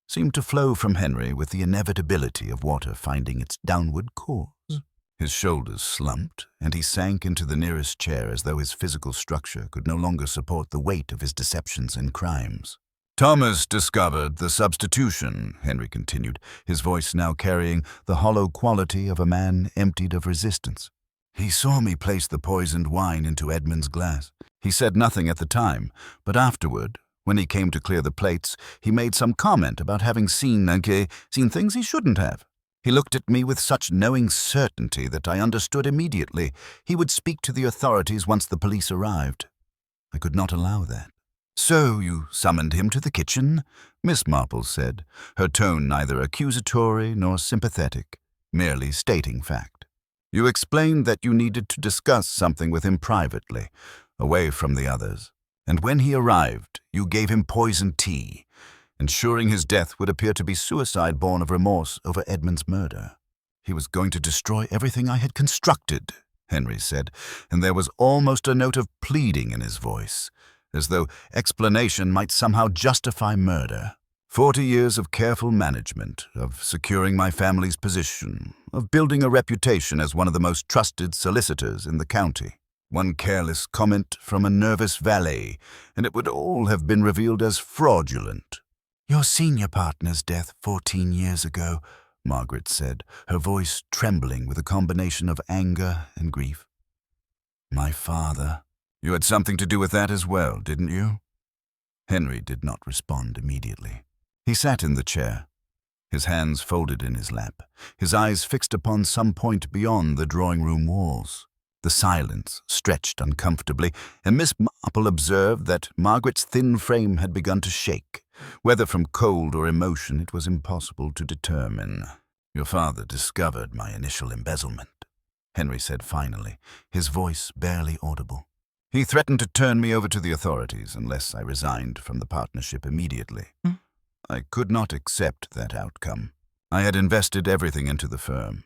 seemed to flow from Henry with the inevitability of water finding its downward course. His shoulders slumped, and he sank into the nearest chair as though his physical structure could no longer support the weight of his deceptions and crimes. "Thomas discovered the substitution," Henry continued, his voice now carrying the hollow quality of a man emptied of resistance. "He saw me place the poisoned wine into Edmund's glass. He said nothing at the time, but afterward, when he came to clear the plates, he made some comment about having seen things he shouldn't have. He looked at me with such knowing certainty that I understood immediately he would speak to the authorities once the police arrived. I could not allow that. So you summoned him to the kitchen?" Miss Marple said, her tone neither accusatory nor sympathetic, merely stating fact. "You explained that you needed to discuss something with him privately, away from the others, and when he arrived, you gave him poisoned tea, ensuring his death would appear to be suicide born of remorse over Edmund's murder. He was going to destroy everything I had constructed," Henry said, and there was almost a note of pleading in his voice, as though explanation might somehow justify murder. 40 years of careful management, of securing my family's position, of building a reputation as one of the most trusted solicitors in the county. One careless comment from a nervous valet, and it would all have been revealed as fraudulent. "Your senior partner's death 14 years ago," Margaret said, her voice trembling with a combination of anger and grief. "My father. You had something to do with that as well, didn't you?" Henry did not respond immediately. He sat in the chair, his hands folded in his lap, his eyes fixed upon some point beyond the drawing-room walls. The silence stretched uncomfortably, and Miss Marple observed that Margaret's thin frame had begun to shake. Whether from cold or emotion, it was impossible to determine. "Your father discovered my initial embezzlement," Henry said finally, his voice barely audible. "He threatened to turn me over to the authorities unless I resigned from the partnership immediately. I could not accept that outcome. I had invested everything into the firm.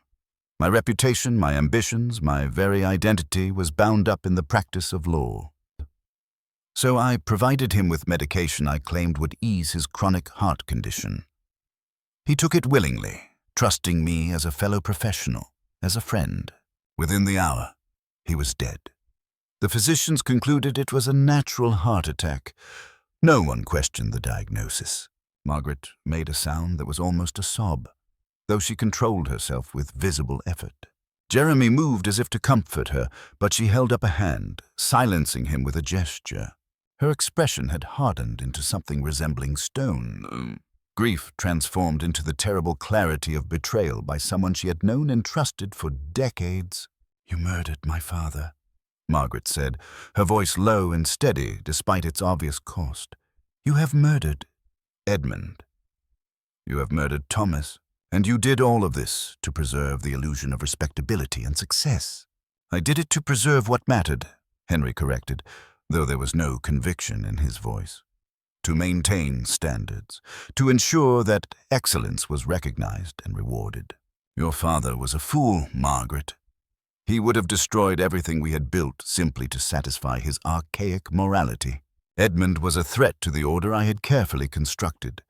My reputation, my ambitions, my very identity was bound up in the practice of law. So I provided him with medication I claimed would ease his chronic heart condition. He took it willingly, trusting me as a fellow professional, as a friend. Within the hour, he was dead. The physicians concluded it was a natural heart attack. No one questioned the diagnosis." Margaret made a sound that was almost a sob, though she controlled herself with visible effort. Jeremy moved as if to comfort her, but she held up a hand, silencing him with a gesture. Her expression had hardened into something resembling stone. Grief transformed into the terrible clarity of betrayal by someone she had known and trusted for decades. "You murdered my father," Margaret said, her voice low and steady despite its obvious cost. "You have murdered Edmund. You have murdered Thomas, and you did all of this to preserve the illusion of respectability and success." "I did it to preserve what mattered," Henry corrected, though there was no conviction in his voice. "To maintain standards, to ensure that excellence was recognized and rewarded. Your father was a fool, Margaret. He would have destroyed everything we had built simply to satisfy his archaic morality. Edmund was a threat to the order I had carefully constructed,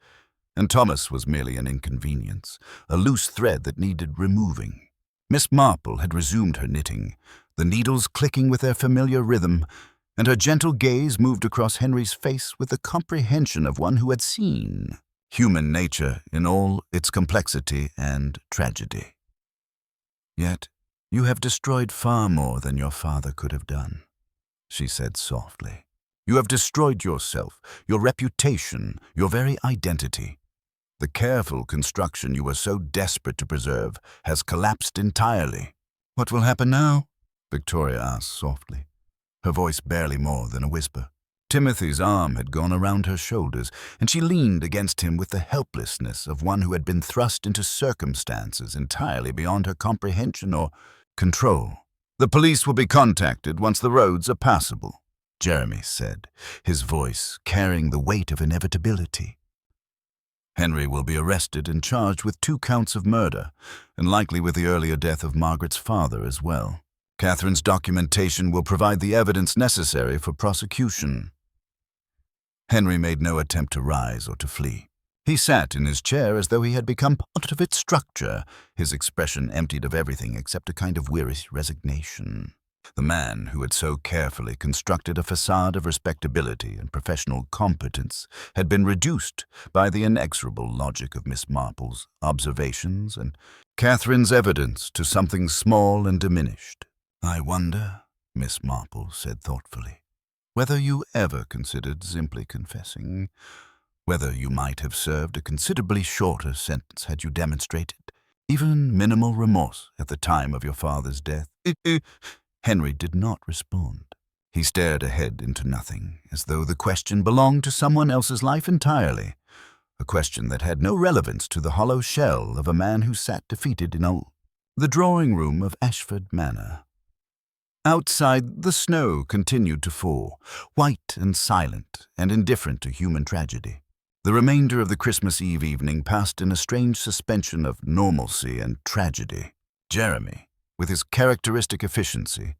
and Thomas was merely an inconvenience, a loose thread that needed removing." Miss Marple had resumed her knitting, the needles clicking with their familiar rhythm, and her gentle gaze moved across Henry's face with the comprehension of one who had seen human nature in all its complexity and tragedy. "Yet, you have destroyed far more than your father could have done," she said softly. "You have destroyed yourself, your reputation, your very identity. The careful construction you were so desperate to preserve has collapsed entirely." "What will happen now?" Victoria asked softly, her voice barely more than a whisper. Timothy's arm had gone around her shoulders, and she leaned against him with the helplessness of one who had been thrust into circumstances entirely beyond her comprehension or control. "The police will be contacted once the roads are passable," Jeremy said, his voice carrying the weight of inevitability. "Henry will be arrested and charged with 2 counts of murder, and likely with the earlier death of Margaret's father as well. Catherine's documentation will provide the evidence necessary for prosecution." Henry made no attempt to rise or to flee. He sat in his chair as though he had become part of its structure, his expression emptied of everything except a kind of weary resignation. The man who had so carefully constructed a facade of respectability and professional competence had been reduced by the inexorable logic of Miss Marple's observations and Catherine's evidence to something small and diminished. "I wonder," Miss Marple said thoughtfully, "whether you ever considered simply confessing, whether you might have served a considerably shorter sentence had you demonstrated even minimal remorse at the time of your father's death." Henry did not respond. He stared ahead into nothing, as though the question belonged to someone else's life entirely, a question that had no relevance to the hollow shell of a man who sat defeated in the drawing room of Ashford Manor. Outside, the snow continued to fall, white and silent and indifferent to human tragedy. The remainder of the Christmas Eve evening passed in a strange suspension of normalcy and tragedy. Jeremy, with his characteristic efficiency,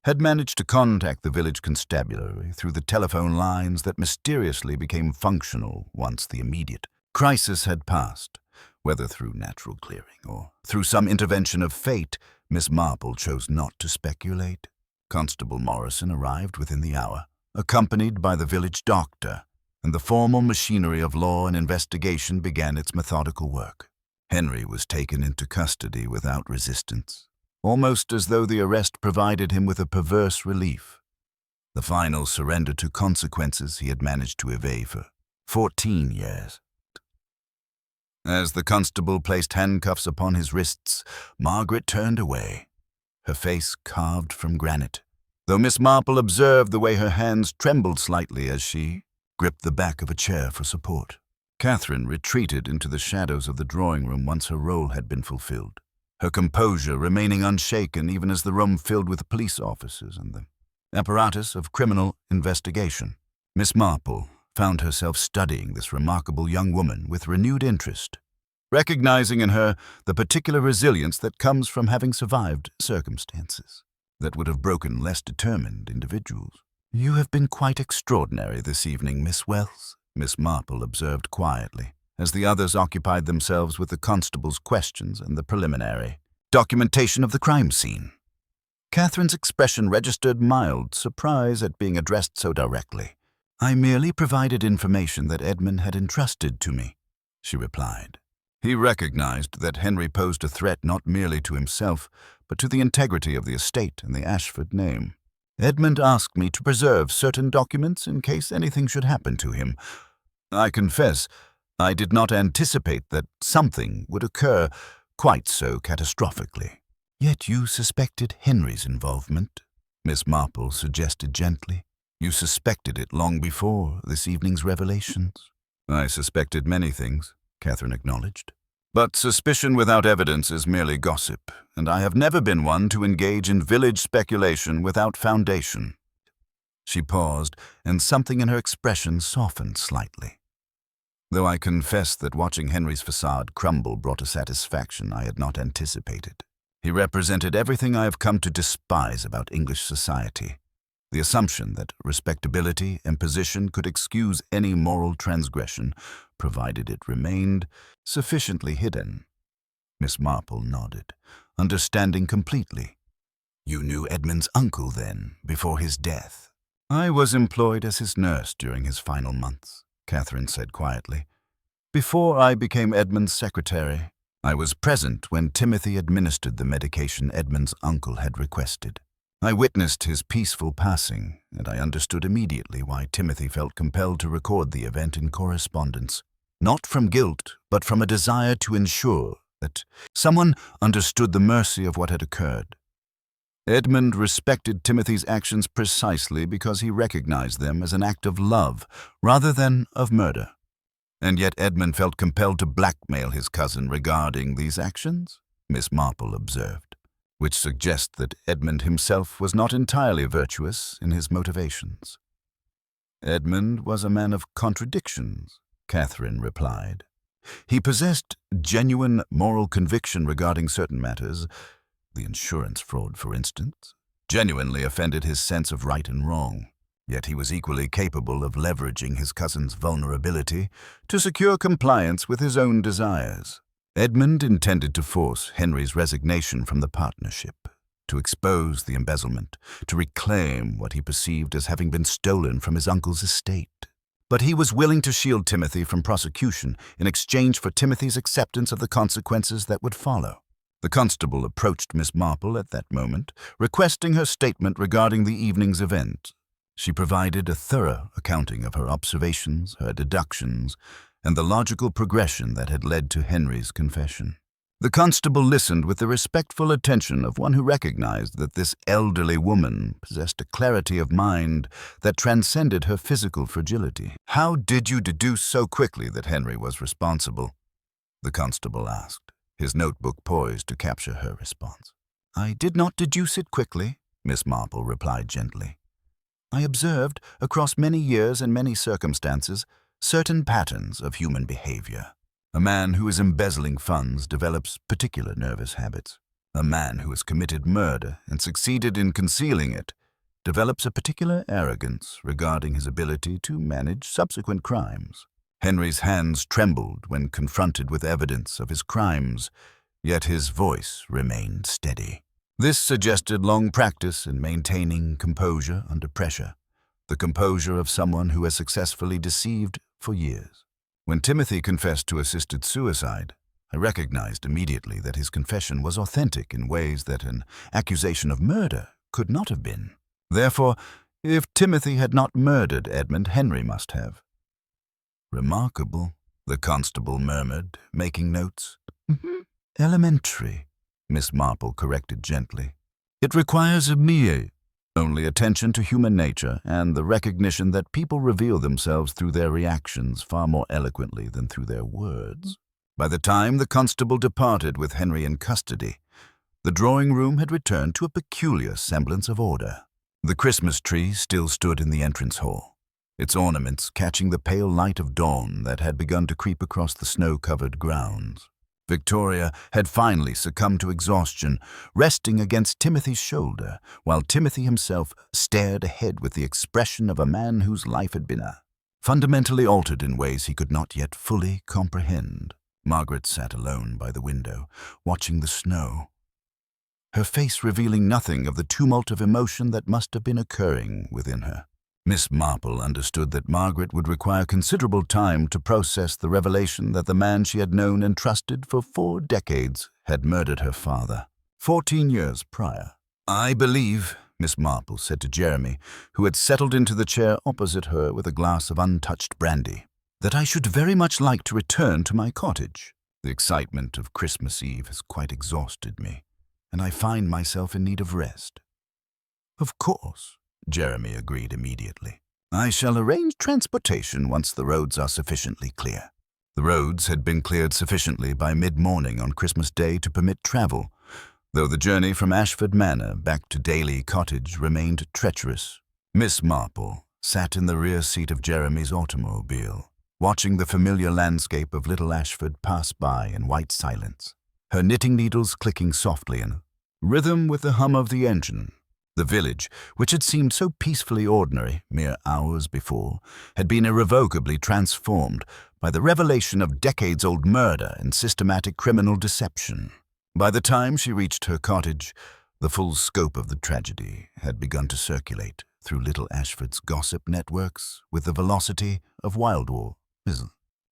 had managed to contact the village constabulary through the telephone lines that mysteriously became functional once the immediate crisis had passed. Whether through natural clearing or through some intervention of fate, Miss Marple chose not to speculate. Constable Morrison arrived within the hour, accompanied by the village doctor, and the formal machinery of law and investigation began its methodical work. Henry was taken into custody without resistance, almost as though the arrest provided him with a perverse relief. The final surrender to consequences he had managed to evade for 14 years. As the constable placed handcuffs upon his wrists, Margaret turned away, her face carved from granite, though Miss Marple observed the way her hands trembled slightly as she gripped the back of a chair for support. Catherine retreated into the shadows of the drawing room once her role had been fulfilled, her composure remaining unshaken even as the room filled with police officers and the apparatus of criminal investigation. Miss Marple found herself studying this remarkable young woman with renewed interest, recognizing in her the particular resilience that comes from having survived circumstances that would have broken less determined individuals. "You have been quite extraordinary this evening, Miss Wells," Miss Marple observed quietly, as the others occupied themselves with the constable's questions and the preliminary documentation of the crime scene. Catherine's expression registered mild surprise at being addressed so directly. "I merely provided information that Edmund had entrusted to me," she replied. He recognized that Henry posed a threat not merely to himself, but to the integrity of the estate and the Ashford name. "Edmund asked me to preserve certain documents in case anything should happen to him. I confess, I did not anticipate that something would occur quite so catastrophically." "Yet you suspected Henry's involvement," Miss Marple suggested gently. "You suspected it long before this evening's revelations." "I suspected many things," Catherine acknowledged. "But suspicion without evidence is merely gossip, and I have never been one to engage in village speculation without foundation." She paused, and something in her expression softened slightly. "Though I confess that watching Henry's facade crumble brought a satisfaction I had not anticipated. He represented everything I have come to despise about English society. The assumption that respectability and position could excuse any moral transgression, provided it remained sufficiently hidden." Miss Marple nodded, understanding completely. "You knew Edmund's uncle, then, before his death?" "I was employed as his nurse during his final months," Catherine said quietly. "Before I became Edmund's secretary, I was present when Timothy administered the medication Edmund's uncle had requested. I witnessed his peaceful passing, and I understood immediately why Timothy felt compelled to record the event in correspondence, not from guilt, but from a desire to ensure that someone understood the mercy of what had occurred. Edmund respected Timothy's actions precisely because he recognized them as an act of love rather than of murder. And yet Edmund felt compelled to blackmail his cousin regarding these actions, Miss Marple observed, which suggests that Edmund himself was not entirely virtuous in his motivations. "Edmund was a man of contradictions," Catherine replied. "He possessed genuine moral conviction regarding certain matters, the insurance fraud, for instance, genuinely offended his sense of right and wrong. Yet he was equally capable of leveraging his cousin's vulnerability to secure compliance with his own desires. Edmund intended to force Henry's resignation from the partnership, to expose the embezzlement, to reclaim what he perceived as having been stolen from his uncle's estate. But he was willing to shield Timothy from prosecution in exchange for Timothy's acceptance of the consequences that would follow. The constable approached Miss Marple at that moment, requesting her statement regarding the evening's event. She provided a thorough accounting of her observations, her deductions, and the logical progression that had led to Henry's confession. The constable listened with the respectful attention of one who recognized that this elderly woman possessed a clarity of mind that transcended her physical fragility. "How did you deduce so quickly that Henry was responsible?" the constable asked, his notebook poised to capture her response. "I did not deduce it quickly," Miss Marple replied gently. "I observed, across many years and many circumstances, certain patterns of human behavior. A man who is embezzling funds develops particular nervous habits. A man who has committed murder and succeeded in concealing it develops a particular arrogance regarding his ability to manage subsequent crimes." Henry's hands trembled when confronted with evidence of his crimes, yet his voice remained steady. This suggested long practice in maintaining composure under pressure, the composure of someone who has successfully deceived for years. When Timothy confessed to assisted suicide, I recognized immediately that his confession was authentic in ways that an accusation of murder could not have been. Therefore, if Timothy had not murdered Edmund, Henry must have. "Remarkable," the constable murmured, making notes. "Elementary," Miss Marple corrected gently. "It requires only attention to human nature and the recognition that people reveal themselves through their reactions far more eloquently than through their words." By the time the constable departed with Henry in custody, the drawing room had returned to a peculiar semblance of order. The Christmas tree still stood in the entrance hall, its ornaments catching the pale light of dawn that had begun to creep across the snow-covered grounds. Victoria had finally succumbed to exhaustion, resting against Timothy's shoulder, while Timothy himself stared ahead with the expression of a man whose life had been fundamentally altered in ways he could not yet fully comprehend. Margaret sat alone by the window, watching the snow, her face revealing nothing of the tumult of emotion that must have been occurring within her. Miss Marple understood that Margaret would require considerable time to process the revelation that the man she had known and trusted for 4 decades had murdered her father, 14 years prior. "I believe," Miss Marple said to Jeremy, who had settled into the chair opposite her with a glass of untouched brandy, "that I should very much like to return to my cottage. The excitement of Christmas Eve has quite exhausted me, and I find myself in need of rest." "Of course," Jeremy agreed immediately. "I shall arrange transportation once the roads are sufficiently clear." The roads had been cleared sufficiently by mid-morning on Christmas Day to permit travel, though the journey from Ashford Manor back to Daly Cottage remained treacherous. Miss Marple sat in the rear seat of Jeremy's automobile, watching the familiar landscape of Little Ashford pass by in white silence, her knitting needles clicking softly in rhythm with the hum of the engine. The village, which had seemed so peacefully ordinary mere hours before, had been irrevocably transformed by the revelation of decades-old murder and systematic criminal deception. By the time she reached her cottage, the full scope of the tragedy had begun to circulate through little Ashford's gossip networks with the velocity of Wildwall.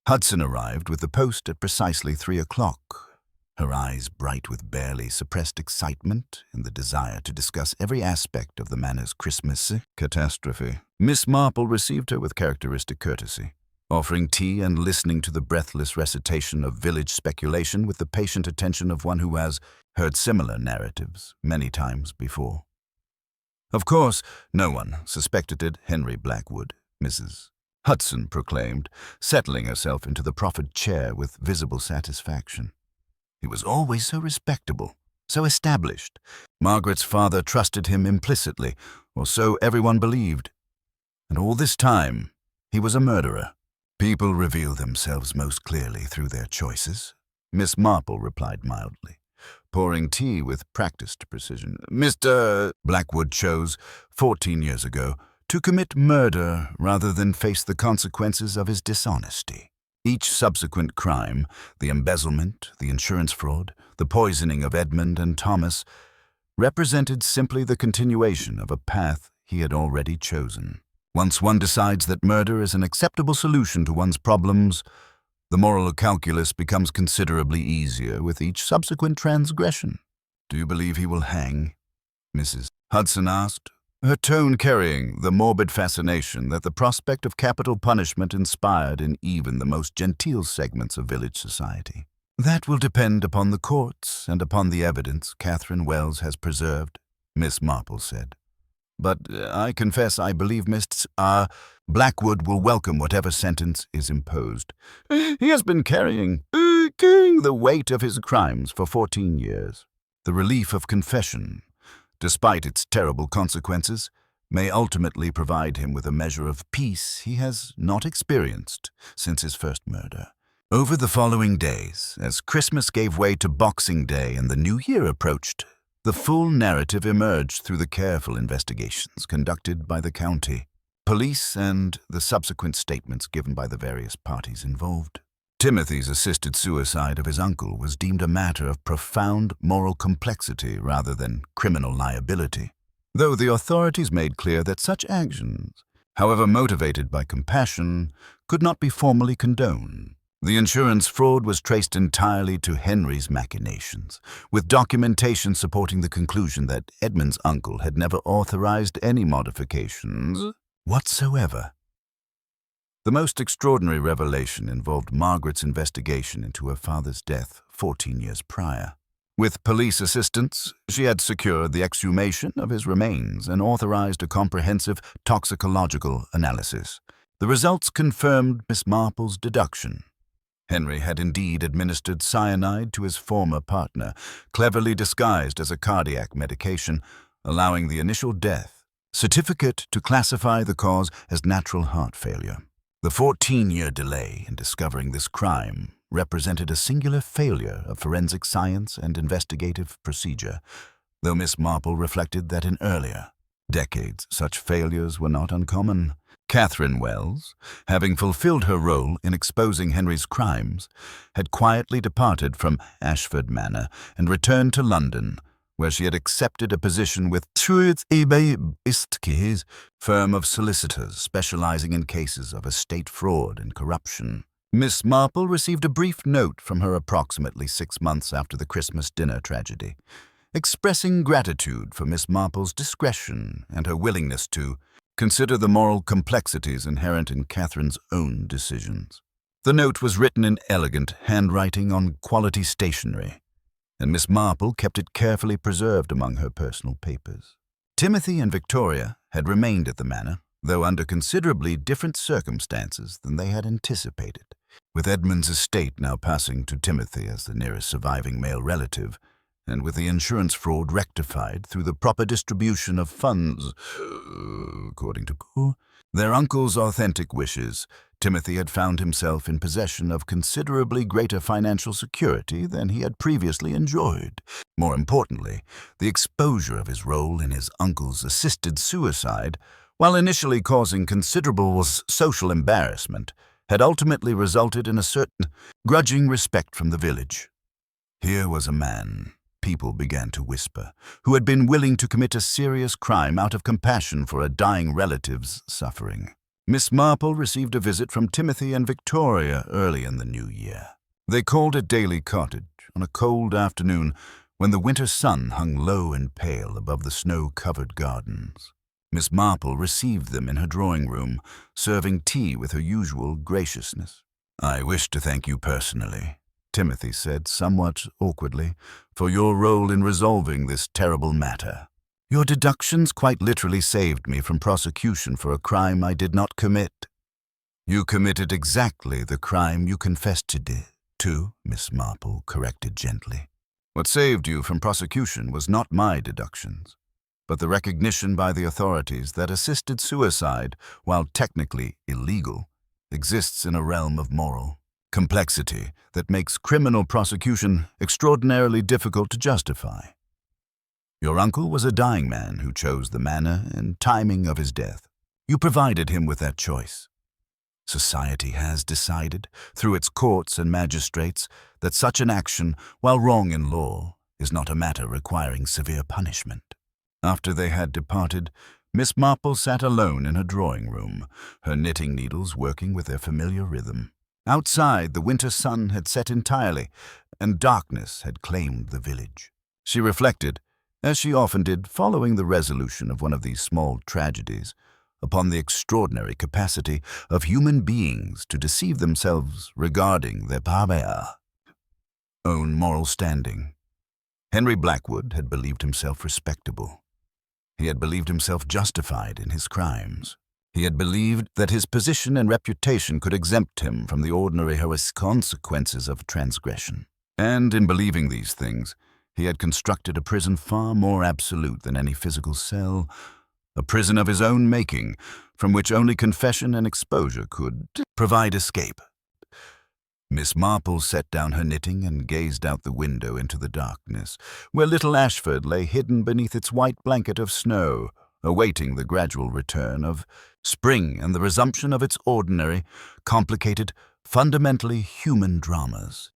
Hudson arrived with the post at precisely 3 o'clock, her eyes bright with barely suppressed excitement and the desire to discuss every aspect of the manor's Christmas catastrophe. Miss Marple received her with characteristic courtesy, offering tea and listening to the breathless recitation of village speculation with the patient attention of one who has heard similar narratives many times before. Of course, no one suspected it Henry Blackwood, Mrs. Hudson proclaimed, settling herself into the proffered chair with visible satisfaction. He was always so respectable, so established. Margaret's father trusted him implicitly, or so everyone believed. And all this time, he was a murderer. People reveal themselves most clearly through their choices, Miss Marple replied mildly, pouring tea with practiced precision. Mr. Blackwood chose, 14 years ago, to commit murder rather than face the consequences of his dishonesty. Each subsequent crime, the embezzlement, the insurance fraud, the poisoning of Edmund and Thomas, represented simply the continuation of a path he had already chosen. Once one decides that murder is an acceptable solution to one's problems, the moral calculus becomes considerably easier with each subsequent transgression. Do you believe he will hang? Mrs. Hudson asked, her tone carrying the morbid fascination that the prospect of capital punishment inspired in even the most genteel segments of village society. That will depend upon the courts and upon the evidence Catherine Wells has preserved, Miss Marple said. But I confess I believe Miss Blackwood will welcome whatever sentence is imposed. He has been carrying the weight of his crimes for 14 years. The relief of confession, despite its terrible consequences, may ultimately provide him with a measure of peace he has not experienced since his first murder. Over the following days, as Christmas gave way to Boxing Day and the New Year approached, the full narrative emerged through the careful investigations conducted by the county, police, and the subsequent statements given by the various parties involved. Timothy's assisted suicide of his uncle was deemed a matter of profound moral complexity rather than criminal liability, though the authorities made clear that such actions, however motivated by compassion, could not be formally condoned. The insurance fraud was traced entirely to Henry's machinations, with documentation supporting the conclusion that Edmund's uncle had never authorized any modifications whatsoever. The most extraordinary revelation involved Margaret's investigation into her father's death 14 years prior. With police assistance, she had secured the exhumation of his remains and authorized a comprehensive toxicological analysis. The results confirmed Miss Marple's deduction. Henry had indeed administered cyanide to his former partner, cleverly disguised as a cardiac medication, allowing the initial death certificate to classify the cause as natural heart failure. The 14-year delay in discovering this crime represented a singular failure of forensic science and investigative procedure, though Miss Marple reflected that in earlier decades such failures were not uncommon. Catherine Wells, having fulfilled her role in exposing Henry's crimes, had quietly departed from Ashford Manor and returned to London, where she had accepted a position with merriest firm of solicitors specializing in cases of estate fraud and corruption. Miss Marple received a brief note from her approximately 6 months after the Christmas dinner tragedy, expressing gratitude for Miss Marple's discretion and her willingness to consider the moral complexities inherent in Catherine's own decisions. The note was written in elegant handwriting on quality stationery, and Miss Marple kept it carefully preserved among her personal papers. Timothy and Victoria had remained at the manor, though under considerably different circumstances than they had anticipated, with Edmund's estate now passing to Timothy as the nearest surviving male relative, and with the insurance fraud rectified through the proper distribution of funds, according to their uncle's authentic wishes. Timothy had found himself in possession of considerably greater financial security than he had previously enjoyed. More importantly, the exposure of his role in his uncle's assisted suicide, while initially causing considerable social embarrassment, had ultimately resulted in a certain grudging respect from the village. Here was a man, people began to whisper, who had been willing to commit a serious crime out of compassion for a dying relative's suffering. Miss Marple received a visit from Timothy and Victoria early in the new year. They called at Daly Cottage on a cold afternoon when the winter sun hung low and pale above the snow-covered gardens. Miss Marple received them in her drawing-room, serving tea with her usual graciousness. "I wish to thank you personally," Timothy said somewhat awkwardly, "for your role in resolving this terrible matter. Your deductions quite literally saved me from prosecution for a crime I did not commit." "You committed exactly the crime you confessed to," Miss Marple corrected gently. "What saved you from prosecution was not my deductions, but the recognition by the authorities that assisted suicide, while technically illegal, exists in a realm of moral complexity that makes criminal prosecution extraordinarily difficult to justify. Your uncle was a dying man who chose the manner and timing of his death. You provided him with that choice. Society has decided, through its courts and magistrates, that such an action, while wrong in law, is not a matter requiring severe punishment." After they had departed, Miss Marple sat alone in her drawing-room, her knitting needles working with their familiar rhythm. Outside, the winter sun had set entirely, and darkness had claimed the village. She reflected, as she often did following the resolution of one of these small tragedies, upon the extraordinary capacity of human beings to deceive themselves regarding their own moral standing. Henry Blackwood had believed himself respectable. He had believed himself justified in his crimes. He had believed that his position and reputation could exempt him from the ordinary consequences of transgression. And in believing these things, he had constructed a prison far more absolute than any physical cell, a prison of his own making, from which only confession and exposure could provide escape. Miss Marple set down her knitting and gazed out the window into the darkness, where little Ashford lay hidden beneath its white blanket of snow, awaiting the gradual return of spring and the resumption of its ordinary, complicated, fundamentally human dramas.